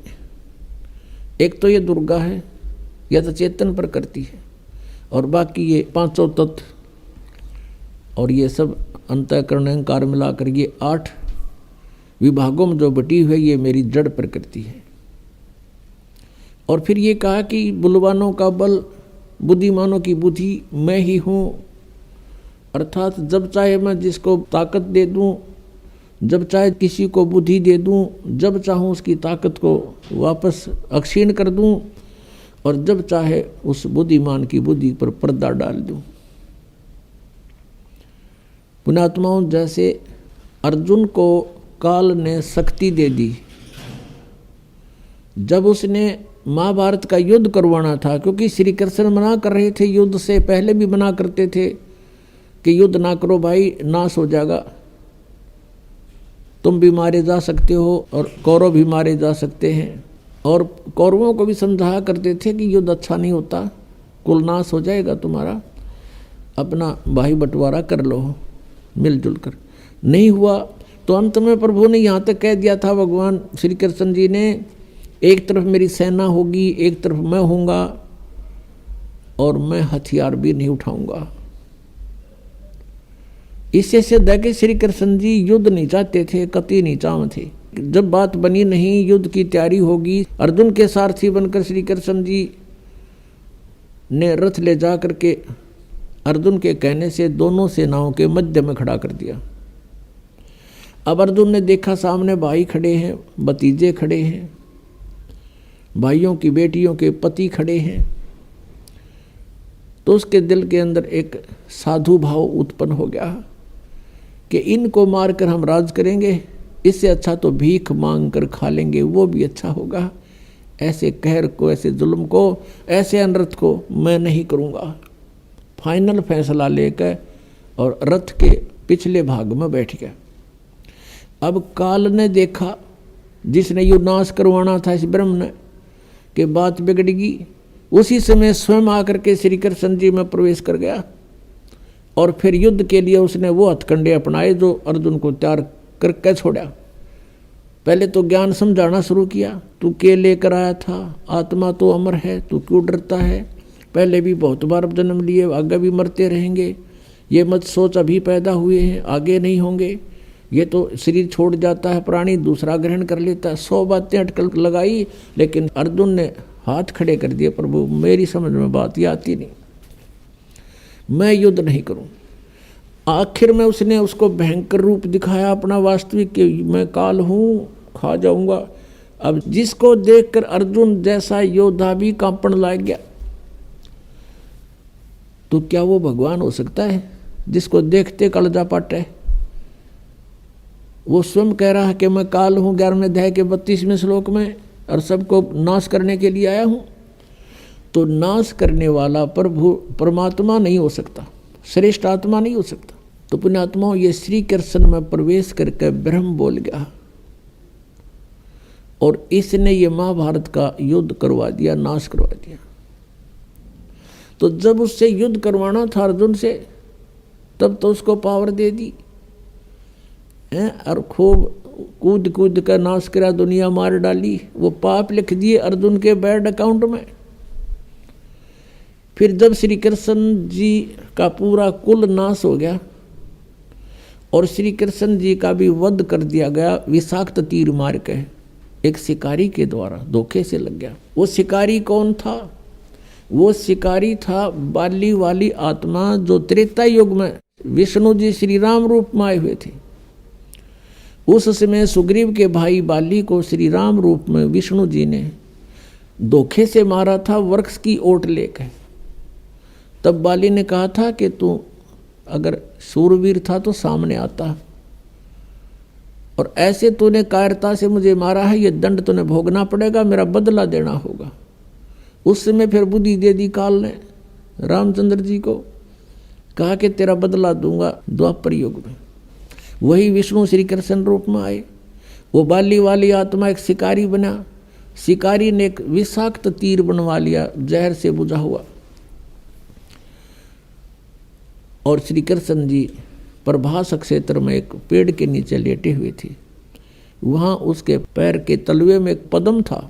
Speaker 1: एक तो ये दुर्गा है, यह तो चेतन प्रकृति है, और बाकी ये 5 तत्व और ये सब अंतःकरण अहंकार मिलाकर ये 8 विभागों में जो बटी हुई है ये मेरी जड़ प्रकृति है। और फिर ये कहा कि बलवानों का बल, बुद्धिमानों की बुद्धि मैं ही हूँ। अर्थात जब चाहे मैं जिसको ताकत दे दूँ, जब चाहे किसी को बुद्धि दे दूँ, जब चाहूँ उसकी ताकत को वापस अक्षीण कर दूँ, और जब चाहे उस बुद्धिमान की बुद्धि पर पर्दा डाल दूँ। पुण्यात्माओं, जैसे अर्जुन को काल ने शक्ति दे दी जब उसने महाभारत का युद्ध करवाना था, क्योंकि श्री कृष्ण मना कर रहे थे, युद्ध से पहले भी मना करते थे कि युद्ध ना करो भाई, नाश हो जाएगा, तुम भी मारे जा सकते हो और कौरव भी मारे जा सकते हैं। और कौरवों को भी समझाया करते थे कि युद्ध अच्छा नहीं होता, कुल नाश हो जाएगा तुम्हारा, अपना भाई बंटवारा कर लो मिलजुल कर। नहीं हुआ तो अंत में प्रभु ने यहाँ तक कह दिया था, भगवान श्री कृष्ण जी ने, एक तरफ मेरी सेना होगी, एक तरफ मैं होऊंगा, और मैं हथियार भी नहीं उठाऊंगा। इससे सिद्ध है कि श्री कृष्ण जी युद्ध नहीं चाहते थे, कतई नहीं चाहते थे। जब बात बनी नहीं, युद्ध की तैयारी होगी, अर्जुन के सारथी बनकर श्री कृष्ण जी ने रथ ले जा करके अर्जुन के कहने से दोनों सेनाओं के मध्य में खड़ा कर दिया। अब अर्जुन ने देखा सामने भाई खड़े हैं, भतीजे खड़े हैं, भाइयों की बेटियों के पति खड़े हैं, तो उसके दिल के अंदर एक साधु भाव उत्पन्न हो गया कि इनको मारकर हम राज करेंगे, इससे अच्छा तो भीख मांग कर खा लेंगे, वो भी अच्छा होगा। ऐसे कहर को, ऐसे जुल्म को, ऐसे अनर्थ को मैं नहीं करूँगा। फाइनल फैसला लेकर और रथ के पिछले भाग में बैठ गया। अब काल ने देखा, जिसने युद्ध नाश करवाना था इस ब्रह्म ने, कि बात बिगड़ेगी, उसी समय स्वयं आकर के श्री कृष्ण जी में प्रवेश कर गया। और फिर युद्ध के लिए उसने वो हथकंडे अपनाए जो अर्जुन को तैयार करके छोड़ा। पहले तो ज्ञान समझाना शुरू किया, तू के लेकर आया था, आत्मा तो अमर है, तू क्यों डरता है, पहले भी बहुत बार जन्म लिए, आगे भी मरते रहेंगे, ये मत सोच अभी पैदा हुए हैं आगे नहीं होंगे, ये तो शरीर छोड़ जाता है प्राणी, दूसरा ग्रहण कर लेता है। 100 बातें अटकल लगाई, लेकिन अर्जुन ने हाथ खड़े कर दिए, प्रभु मेरी समझ में बात ये आती नहीं, मैं युद्ध नहीं करूं। आखिर में उसने उसको भयंकर रूप दिखाया अपना वास्तविक, कि मैं काल हूँ, खा जाऊंगा। अब जिसको देखकर अर्जुन जैसा योद्धा भी कांपण लग गया, तो क्या वो भगवान हो सकता है जिसको देखते कलजा पाटे? वो स्वयं कह रहा है कि मैं काल हूँ 11वें अध्याय के 32वें श्लोक में, और सबको नाश करने के लिए आया हूँ। तो नाश करने वाला प्रभु परमात्मा नहीं हो सकता, श्रेष्ठ आत्मा नहीं हो सकता। तो पुण्यात्माओं, ये श्री कृष्ण में प्रवेश करके ब्रह्म बोल गया और इसने ये महाभारत का युद्ध करवा दिया, नाश करवा दिया। तो जब उससे युद्ध करवाना था अर्जुन से, तब तो उसको पावर दे दी और खूब कूद कूद कर नाश करा, दुनिया मार डाली। वो पाप लिख दिए अर्जुन के बैड अकाउंट में। फिर जब श्री कृष्ण जी का पूरा कुल नाश हो गया और श्री कृष्ण जी का भी वध कर दिया गया विषाक्त तीर मार के, एक शिकारी के द्वारा धोखे से लग गया। वो शिकारी कौन था? वो शिकारी था बाली वाली आत्मा, जो त्रेता युग में विष्णु जी श्री राम रूप में आए हुए थे। उस समय सुग्रीव के भाई बाली को श्री राम रूप में विष्णु जी ने धोखे से मारा था, वृक्ष की ओट लेकर। तब बाली ने कहा था कि तू अगर शूरवीर था तो सामने आता, और ऐसे तूने कायरता से मुझे मारा है, ये दंड तूने भोगना पड़ेगा, मेरा बदला देना होगा। उस समय फिर बुद्धि दे दी काल ने रामचंद्र जी को, कहा कि तेरा बदला दूंगा द्वापर युग में। वही विष्णु श्री कृष्ण रूप में आए। वो बाली वाली आत्मा एक शिकारी बना। शिकारी ने एक विषाक्त तीर बनवा लिया, जहर से बुझा हुआ, और श्री कृष्ण जी प्रभास क्षेत्र में एक पेड़ के नीचे लेटे हुए थे। वहाँ उसके पैर के तलवे में एक पद्म था।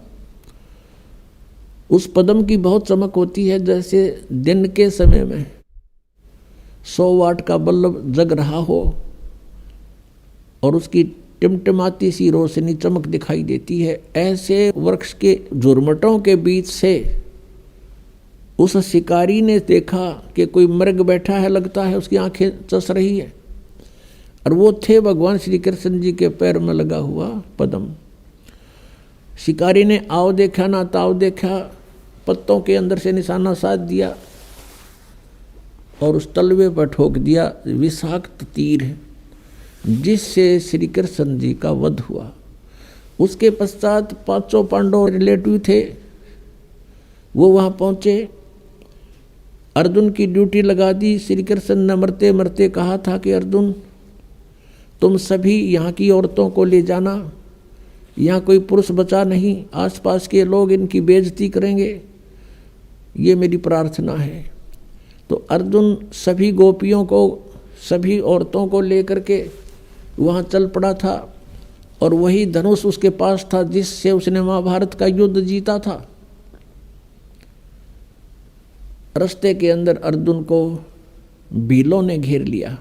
Speaker 1: उस पद्म की बहुत चमक होती है, जैसे दिन के समय में 100 वाट का बल्ब जग रहा हो और उसकी टिमटिमाती सी रोशनी चमक दिखाई देती है। ऐसे वृक्ष के झुरमटों के बीच से उस शिकारी ने देखा कि कोई मृग बैठा है, लगता है उसकी आंखें चस रही है, और वो थे भगवान श्री कृष्ण जी के पैर में लगा हुआ पद्म। शिकारी ने आओ देखा ना ताव देखा, पत्तों के अंदर से निशाना साध दिया और उस तलवे पर ठोक दिया विषाक्त तीर, जिससे श्री कृष्ण जी का वध हुआ। उसके पश्चात 5 पांडव रिलेटिव थे, वो वहाँ पहुँचे, अर्जुन की ड्यूटी लगा दी। श्री कृष्ण ने मरते मरते कहा था कि अर्जुन तुम सभी यहाँ की औरतों को ले जाना, यहाँ कोई पुरुष बचा नहीं, आसपास के लोग इनकी बेइज्जती करेंगे, ये मेरी प्रार्थना है। तो अर्जुन सभी गोपियों को, सभी औरतों को लेकर के वहाँ चल पड़ा था, और वही धनुष उसके पास था जिससे उसने महाभारत का युद्ध जीता था। रास्ते के अंदर अर्जुन को भीलों ने घेर लिया,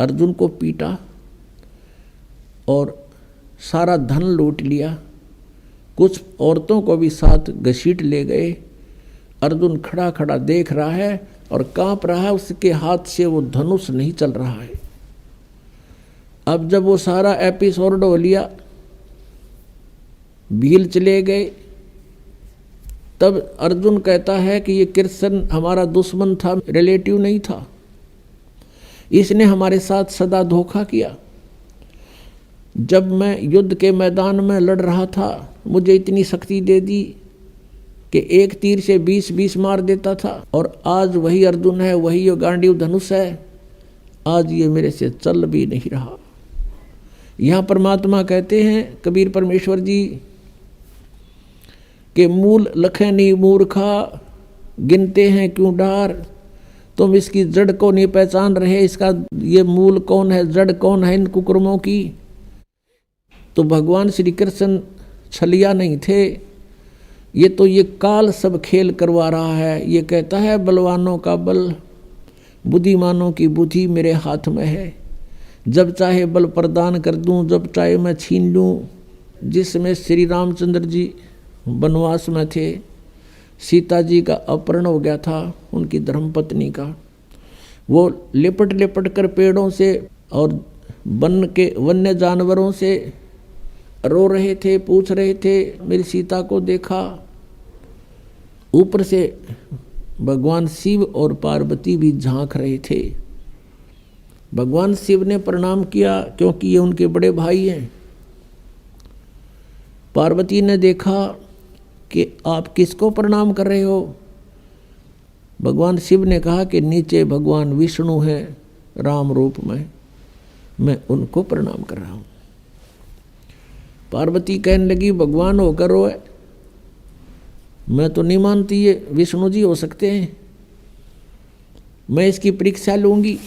Speaker 1: अर्जुन को पीटा और सारा धन लूट लिया, कुछ औरतों को भी साथ घसीट ले गए। अर्जुन खड़ा खड़ा देख रहा है और कांप रहा है, उसके हाथ से वो धनुष नहीं चल रहा है। अब जब वो सारा एपिसोड हो लिया, भील चले गए, तब अर्जुन कहता है कि ये कृष्ण हमारा दुश्मन था, रिलेटिव नहीं था, इसने हमारे साथ सदा धोखा किया। जब मैं युद्ध के मैदान में लड़ रहा था, मुझे इतनी शक्ति दे दी कि एक तीर से 20-20 मार देता था, और आज वही अर्जुन है, वही यो गांडीव धनुष है, आज ये मेरे से चल भी नहीं रहा। यहाँ परमात्मा कहते हैं, कबीर परमेश्वर जी, कि मूल लखनी मूर्खा गिनते हैं क्यों डार, तुम इसकी जड़ को नहीं पहचान रहे, इसका ये मूल कौन है, जड़ कौन है इन कुकर्मों की। तो भगवान श्री कृष्ण छलिया नहीं थे, ये तो ये काल सब खेल करवा रहा है। ये कहता है बलवानों का बल, बुद्धिमानों की बुद्धि मेरे हाथ में है, जब चाहे बल प्रदान कर दूं, जब चाहे मैं छीन लूं। जिसमें श्री रामचंद्र जी वनवास में थे, सीता जी का अपहरण हो गया था, उनकी धर्मपत्नी का, वो लिपट लिपट कर पेड़ों से और वन के वन्य जानवरों से रो रहे थे, पूछ रहे थे मेरी सीता को देखा। ऊपर से भगवान शिव और पार्वती भी झांक रहे थे। भगवान शिव ने प्रणाम किया क्योंकि ये उनके बड़े भाई हैं। पार्वती ने देखा कि आप किसको प्रणाम कर रहे हो। भगवान शिव ने कहा कि नीचे भगवान विष्णु हैं, राम रूप में मैं उनको प्रणाम कर रहा हूँ। पार्वती कहने लगी भगवान होकर रोए, मैं तो नहीं मानती ये विष्णु जी हो सकते हैं, मैं इसकी परीक्षा लूंगी।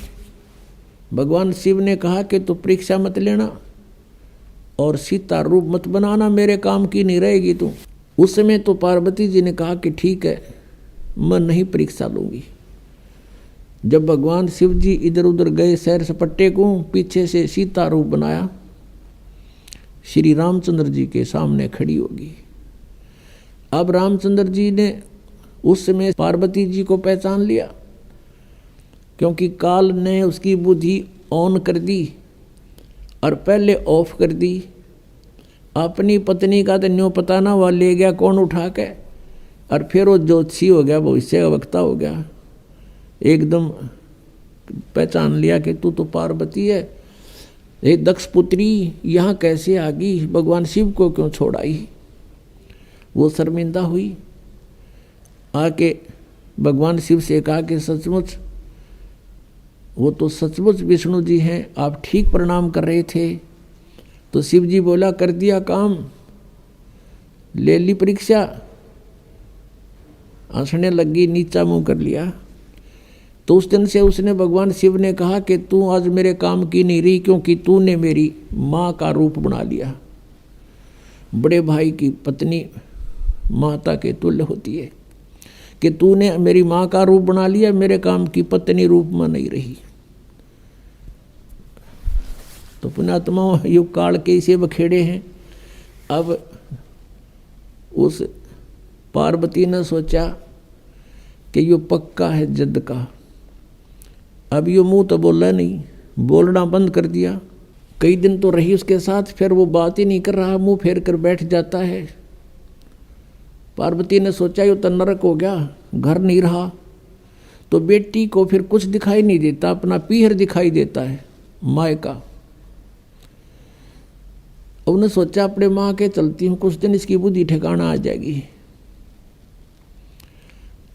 Speaker 1: भगवान शिव ने कहा कि तू परीक्षा मत लेना और सीता रूप मत बनाना, मेरे काम की नहीं रहेगी तू। उस समय तो पार्वती जी ने कहा कि ठीक है, मैं नहीं परीक्षा लूंगी। जब भगवान शिव जी इधर उधर गए सैर सपट्टे को, पीछे से सीता रूप बनाया, श्री रामचंद्र जी के सामने खड़ी होगी। अब रामचंद्र जी ने उस समय पार्वती जी को पहचान लिया, क्योंकि काल ने उसकी बुद्धि ऑन कर दी और पहले ऑफ कर दी। अपनी पत्नी का तो न्यों पता ना वह ले गया कौन उठा के, और फिर वो ज्योतिषी हो गया, भविष्य का वक्ता हो गया। एकदम पहचान लिया कि तू तो पार्वती है। ये दक्ष पुत्री यहाँ कैसे आ गई, भगवान शिव को क्यों छोड़ाई। वो शर्मिंदा हुई, आके भगवान शिव से कहा कि सचमुच वो तो सचमुच विष्णु जी हैं, आप ठीक प्रणाम कर रहे थे। तो शिव जी बोला कर दिया काम, ले ली परीक्षा। हंसने लगी, नीचा मुंह कर लिया। तो उस दिन से उसने भगवान शिव ने कहा कि तू आज मेरे काम की नहीं रही, क्योंकि तूने मेरी माँ का रूप बना लिया। बड़े भाई की पत्नी माता के तुल्य होती है कि तूने मेरी माँ का रूप बना लिया, मेरे काम की पत्नी रूप में नहीं रही। तो पुण्यात्मा युग काल के इसे बखेड़े हैं। अब उस पार्वती ने सोचा कि यो पक्का है जद का। अब यो मुंह तो बोला नहीं, बोलना बंद कर दिया। कई दिन तो रही उसके साथ, फिर वो बात ही नहीं कर रहा, मुंह फेर कर बैठ जाता है। पार्वती ने सोचा यो तो नरक हो गया, घर नहीं रहा। तो बेटी को फिर कुछ दिखाई नहीं देता, अपना पीहर दिखाई देता है माँ का। उन्हें सोचा अपने माँ के चलती हूँ, कुछ दिन इसकी बुद्धि ठिकाना आ जाएगी।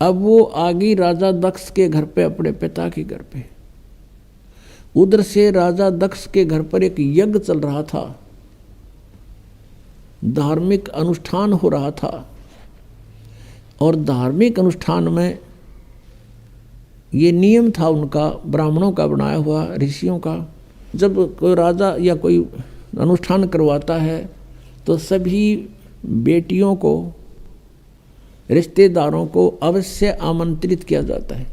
Speaker 1: अब वो आ गई राजा दक्ष के घर पे, अपने पिता के घर पे। उधर से राजा दक्ष के घर पर एक यज्ञ चल रहा था, धार्मिक अनुष्ठान हो रहा था। और धार्मिक अनुष्ठान में ये नियम था उनका, ब्राह्मणों का बनाया हुआ, ऋषियों का। जब कोई राजा या कोई अनुष्ठान करवाता है तो सभी बेटियों को, रिश्तेदारों को अवश्य आमंत्रित किया जाता है।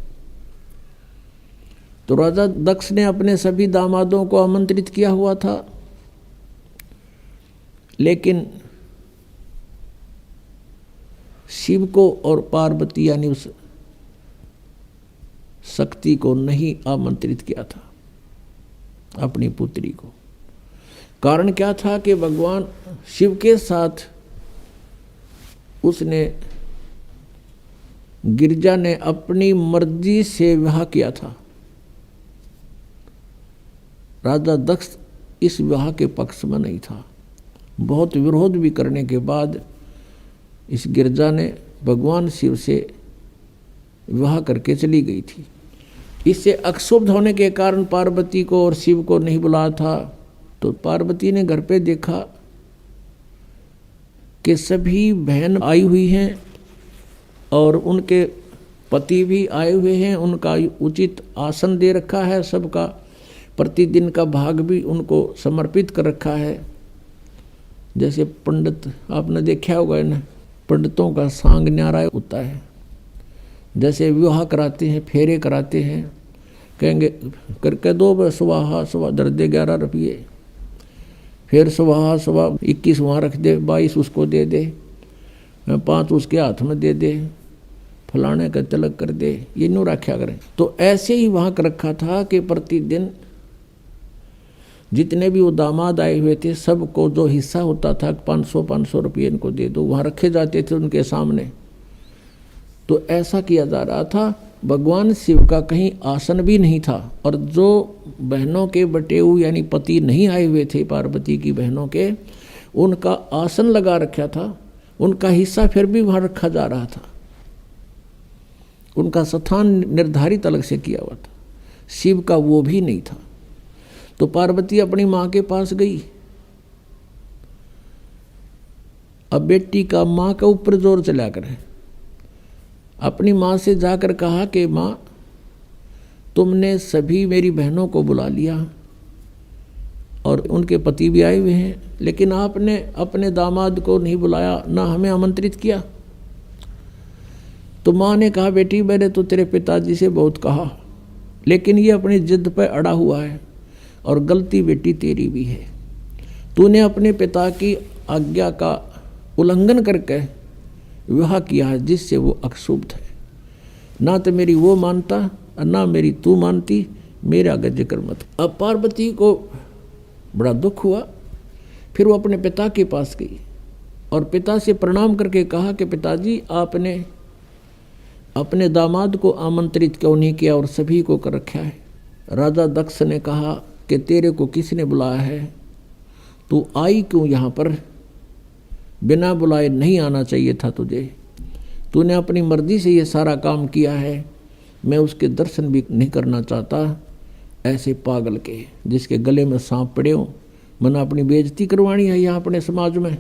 Speaker 1: तो राजा दक्ष ने अपने सभी दामादों को आमंत्रित किया हुआ था, लेकिन शिव को और पार्वती यानी उस शक्ति को नहीं आमंत्रित किया था, अपनी पुत्री को। कारण क्या था कि भगवान शिव के साथ उसने, गिरजा ने अपनी मर्जी से विवाह किया था। राजा दक्ष इस विवाह के पक्ष में नहीं था। बहुत विरोध भी करने के बाद इस गिरजा ने भगवान शिव से विवाह करके चली गई थी। इससे अक्षुब्ध होने के कारण पार्वती को और शिव को नहीं बुलाया था। तो पार्वती ने घर पे देखा कि सभी बहन आई हुई हैं और उनके पति भी आए हुए हैं, उनका उचित आसन दे रखा है, सबका प्रतिदिन का भाग भी उनको समर्पित कर रखा है। जैसे पंडित आपने देखा होगा ना, पंडितों का सांग न्यारा होता है। जैसे विवाह कराते हैं, फेरे कराते हैं, कहेंगे करके दो सुबह सुबह दर दे 11 रुपये, फिर सुबह सुबह 21 वहाँ रख दे, 22 उसको दे दे, 5 उसके हाथ में दे दे, फलाने का तिलक कर दे, ये न्यू रखा करें। तो ऐसे ही वहाँ कर रखा था कि प्रतिदिन जितने भी वो दामाद आए हुए थे सबको जो हिस्सा होता था 500 रुपये इनको दे दो, वहाँ रखे जाते थे उनके सामने। तो ऐसा किया जा रहा था। भगवान शिव का कहीं आसन भी नहीं था, और जो बहनों के बटेऊ यानी पति नहीं आए हुए थे पार्वती की बहनों के, उनका आसन लगा रखा था, उनका हिस्सा फिर भी वहाँ रखा जा रहा था, उनका स्थान निर्धारित अलग से किया हुआ था। शिव का वो भी नहीं था। तो पार्वती अपनी माँ के पास गई। अब बेटी का माँ के ऊपर जोर चला कर अपनी माँ से जाकर कहा कि माँ, तुमने सभी मेरी बहनों को बुला लिया और उनके पति भी आए हुए हैं, लेकिन आपने अपने दामाद को नहीं बुलाया, ना हमें आमंत्रित किया। तो माँ ने कहा, बेटी मैंने तो तेरे पिताजी से बहुत कहा, लेकिन ये अपनी जिद पर अड़ा हुआ है और गलती बेटी तेरी भी है। तूने अपने पिता की आज्ञा का उल्लंघन करके विवाह किया है, जिससे वो अशुभ है। ना तो मेरी वो मानता और ना मेरी तू मानती, मेरा आगे जिक्र मत। अब पार्वती को बड़ा दुख हुआ। फिर वो अपने पिता के पास गई और पिता से प्रणाम करके कहा कि पिताजी, आपने अपने दामाद को आमंत्रित क्यों नहीं किया और सभी को कर रखा है। राजा दक्ष ने कहा कि तेरे को किसने बुलाया है, तू आई क्यों यहाँ पर, बिना बुलाए नहीं आना चाहिए था तुझे। तूने अपनी मर्जी से ये सारा काम किया है, मैं उसके दर्शन भी नहीं करना चाहता। ऐसे पागल के जिसके गले में सांप पड़े हो, मैंने अपनी बेइज्जती करवानी है यहाँ अपने समाज में,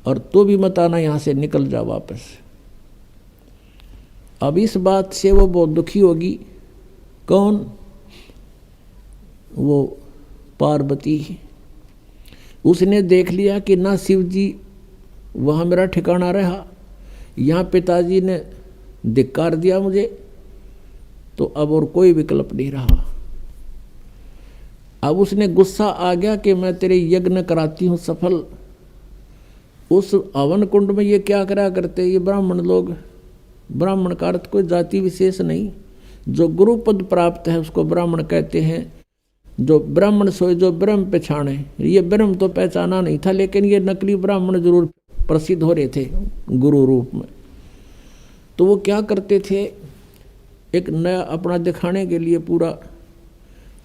Speaker 1: और तो भी मत आना, यहाँ से निकल जा वापस। अब इस बात से वो बहुत दुखी होगी। कौन? वो पार्वती। उसने देख लिया कि ना शिव जी वहाँ मेरा ठिकाना रहा, यहाँ पिताजी ने धिक्कार दिया मुझे, तो अब और कोई विकल्प नहीं रहा। अब उसने गुस्सा आ गया कि मैं तेरे यज्ञ कराती हूँ सफल। उस हवन कुंड में ये क्या करा करते ये ब्राह्मण लोग। ब्राह्मण का अर्थ कोई जाति विशेष नहीं, जो गुरु पद प्राप्त है उसको ब्राह्मण कहते हैं। जो ब्राह्मण सोए जो ब्रह्म पहचाने, ये ब्रह्म तो पहचाना नहीं था, लेकिन ये नकली ब्राह्मण जरूर प्रसिद्ध हो रहे थे गुरु रूप में। तो वो क्या करते थे, एक नया अपना दिखाने के लिए पूरा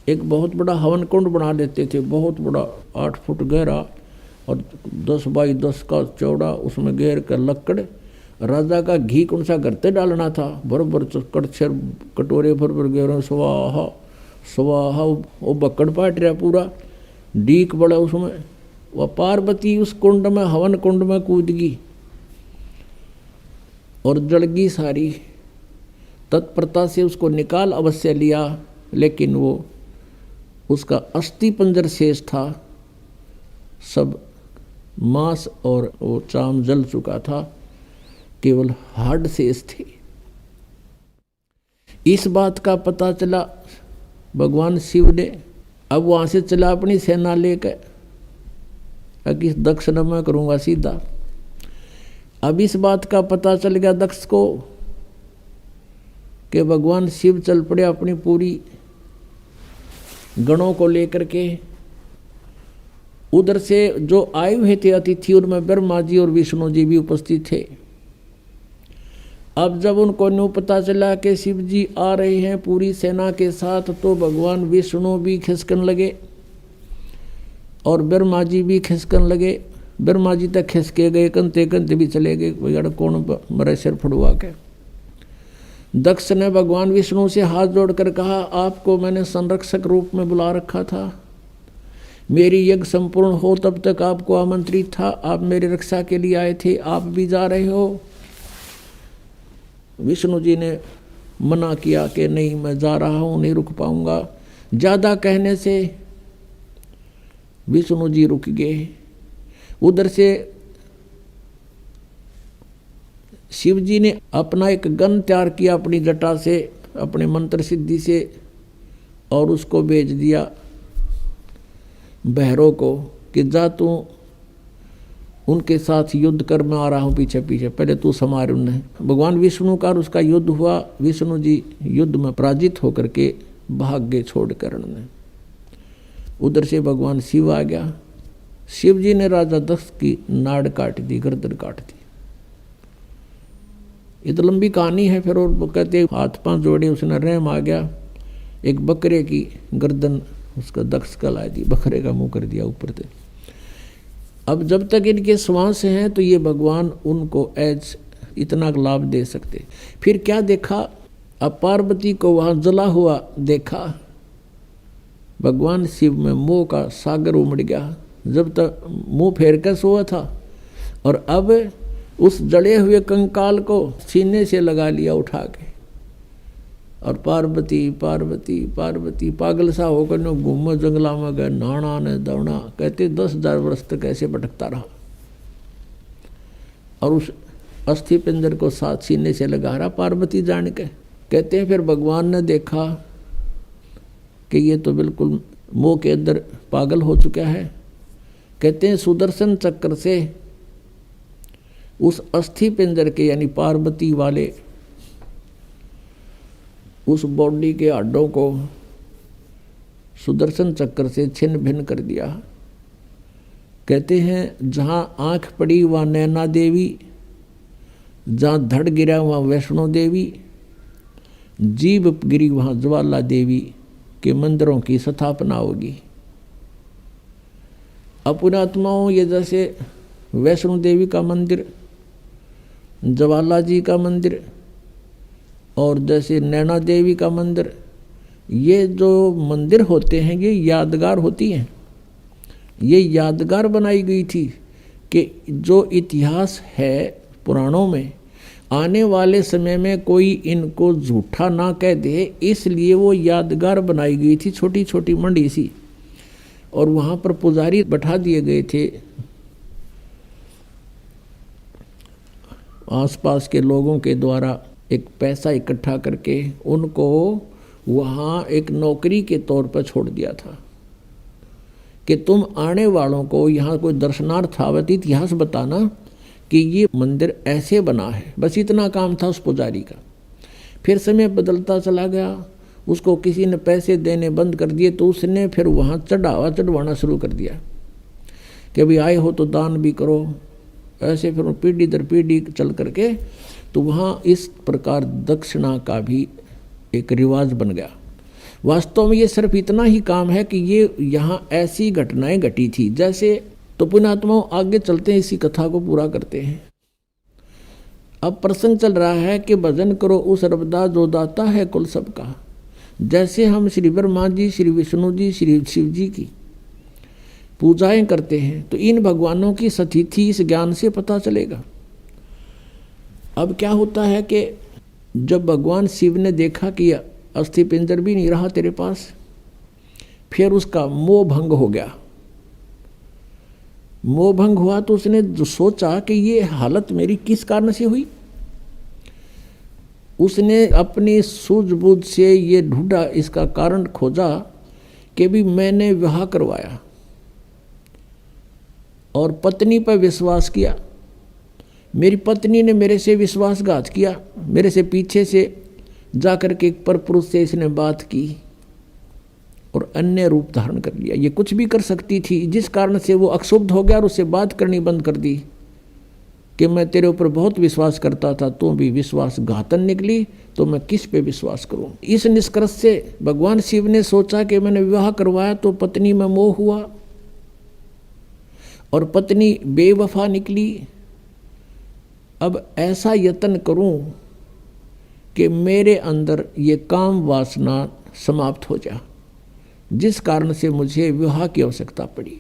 Speaker 1: एक बहुत बड़ा हवन कुंड बना लेते थे, बहुत बड़ा 8 फुट गहरा और 10 बाई 10 का चौड़ा, उसमें घेर कर लक्कड़। राजा का घी कौन सा करते डालना था, बरबर कड़छर कटोरे भर गहरा, स्वाहा स्वाहा, वो बक्कड़ पाट रहा पूरा, डीक बड़ा उसमें। वह पार्वती उस कुंड में, हवन कुंड में कूद गई और जड़गी सारी। तत्परता से उसको निकाल अवश्य लिया, लेकिन वो उसका अस्थि पंजर शेष था, सब मांस और वो चाम जल चुका था, केवल हाड शेष थे। इस बात का पता चला भगवान शिव ने। अब वहाँ से चला अपनी सेना लेकर, कि दक्ष न मैं करूँगा सीधा। अब इस बात का पता चल गया दक्ष को कि भगवान शिव चल पड़े अपनी पूरी गणों को लेकर के। उधर से जो आए हुए थे अतिथि, उनमें ब्रह्मा जी और विष्णु जी भी उपस्थित थे। अब जब उनको न्यू पता चला कि शिव जी आ रहे हैं पूरी सेना के साथ, तो भगवान विष्णु भी खिसकन लगे और ब्रह्मा जी भी खिसकन लगे। ब्रह्मा जी तक खिसके गए, कंते कंते भी चले गए, भैया कौन मरे सिर फड़वा के। दक्ष ने भगवान विष्णु से हाथ जोड़कर कहा, आपको मैंने संरक्षक रूप में बुला रखा था, मेरी यज्ञ संपूर्ण हो तब तक आपको आमंत्रित था, आप मेरी रक्षा के लिए आए थे, आप भी जा रहे हो। विष्णु जी ने मना किया कि नहीं, मैं जा रहा हूँ, नहीं रुक पाऊंगा। ज़्यादा कहने से विष्णु जी रुक गए। उधर से शिव जी ने अपना एक गन तैयार किया अपनी जटा से, अपने मंत्र सिद्धि से, और उसको भेज दिया भैरव को कि जा तू उनके साथ युद्ध कर, मैं आ रहा हूँ पीछे पीछे, पहले तू संभाल उन्हें। भगवान विष्णु का उसका युद्ध हुआ। विष्णु जी युद्ध में पराजित होकर के भाग गए छोड़ कर उन्हें। उधर से भगवान शिव आ गया। शिव जी ने राजा दक्ष की नाड़ काट दी, गर्दन काट दी। ये तो लंबी कहानी है। फिर और कहते हाथ पांव जोड़े, उसने रहम आ गया, एक बकरे की गर्दन उसका दक्ष का ला दी, बकरे का मुंह कर दिया ऊपर से। अब जब तक इनके श्वास हैं तो ये भगवान उनको एज इतना लाभ दे सकते। फिर क्या देखा, अब पार्वती को वहाँ जला हुआ देखा, भगवान शिव में मोह का सागर उमड़ गया। जब तक मुंह फेर कर सोया था और अब उस जड़े हुए कंकाल को सीने से लगा लिया उठा के, और पार्वती पार्वती पार्वती पागल सा होकर न घूमो जंगला में गए, नाना ने दौड़ा। कहते 10,000 वर्ष तक ऐसे भटकता रहा और उस अस्थि पिंजर को साथ सीने से लगा रहा पार्वती जान के। कहते हैं फिर भगवान ने देखा कि ये तो बिल्कुल मोह के अंदर पागल हो चुका है। कहते हैं सुदर्शन चक्र से उस अस्थि पिंजर के यानी पार्वती वाले उस बॉडी के हड्डों को सुदर्शन चक्र से छिन्न भिन्न कर दिया। कहते हैं जहाँ आँख पड़ी वहाँ नैना देवी, जहाँ धड़ गिरा वहाँ वैष्णो देवी, जीभ गिरी वहाँ ज्वाला देवी के मंदिरों की स्थापना होगी। अपुणात्माओं ये जैसे वैष्णो देवी का मंदिर, ज्वाला जी का मंदिर और जैसे नैना देवी का मंदिर, ये जो मंदिर होते हैं ये यादगार होती हैं। ये यादगार बनाई गई थी कि जो इतिहास है पुराणों में, आने वाले समय में कोई इनको झूठा ना कह दे, इसलिए वो यादगार बनाई गई थी, छोटी छोटी मंडी सी। और वहाँ पर पुजारी बैठा दिए गए थे, आसपास के लोगों के द्वारा एक पैसा इकट्ठा करके उनको वहाँ एक नौकरी के तौर पर छोड़ दिया था कि तुम आने वालों को यहाँ कोई दर्शनार्थ आवत इतिहास बताना कि ये मंदिर ऐसे बना है। बस इतना काम था उस पुजारी का। फिर समय बदलता चला गया, उसको किसी ने पैसे देने बंद कर दिए तो उसने फिर वहाँ चढ़वाना शुरू कर दिया कि भाई आए हो तो दान भी करो। ऐसे फिर पीढ़ी दर पीढ़ी चल करके तो वहाँ इस प्रकार दक्षिणा का भी एक रिवाज बन गया। वास्तव में ये सिर्फ इतना ही काम है कि ये यहाँ ऐसी घटनाएं घटी थी जैसे। तो पुण्यात्माओं आगे चलते हैं, इसी कथा को पूरा करते हैं। अब प्रसंग चल रहा है कि भजन करो उस रबदा जो दाता है कुल सबका। जैसे हम श्री ब्रह्मा जी, श्री विष्णु जी, श्री शिव जी की पूजाएं करते हैं तो इन भगवानों की स्थिति इस ज्ञान से पता चलेगा। अब क्या होता है कि जब भगवान शिव ने देखा कि अस्थि पिंजर भी नहीं रहा तेरे पास, फिर उसका मोह भंग हो गया। मोह भंग हुआ तो उसने जो सोचा कि ये हालत मेरी किस कारण से हुई। उसने अपनी सूझबूझ से ये ढूंढा, इसका कारण खोजा कि भी मैंने विवाह करवाया और पत्नी पर विश्वास किया, मेरी पत्नी ने मेरे से विश्वासघात किया, मेरे से पीछे से जाकर के एक परपुरुष से इसने बात की और अन्य रूप धारण कर लिया। ये कुछ भी कर सकती थी, जिस कारण से वो अक्षुब्ध हो गया और उससे बात करनी बंद कर दी कि मैं तेरे ऊपर बहुत विश्वास करता था, तू भी विश्वासघातन निकली, तो मैं किस पे विश्वास करूं। इस निष्कर्ष से भगवान शिव ने सोचा कि मैंने विवाह करवाया तो पत्नी में मोह हुआ और पत्नी बेवफा निकली। अब ऐसा यत्न करूं कि मेरे अंदर ये काम वासना समाप्त हो जाए, जिस कारण से मुझे विवाह की आवश्यकता पड़ी।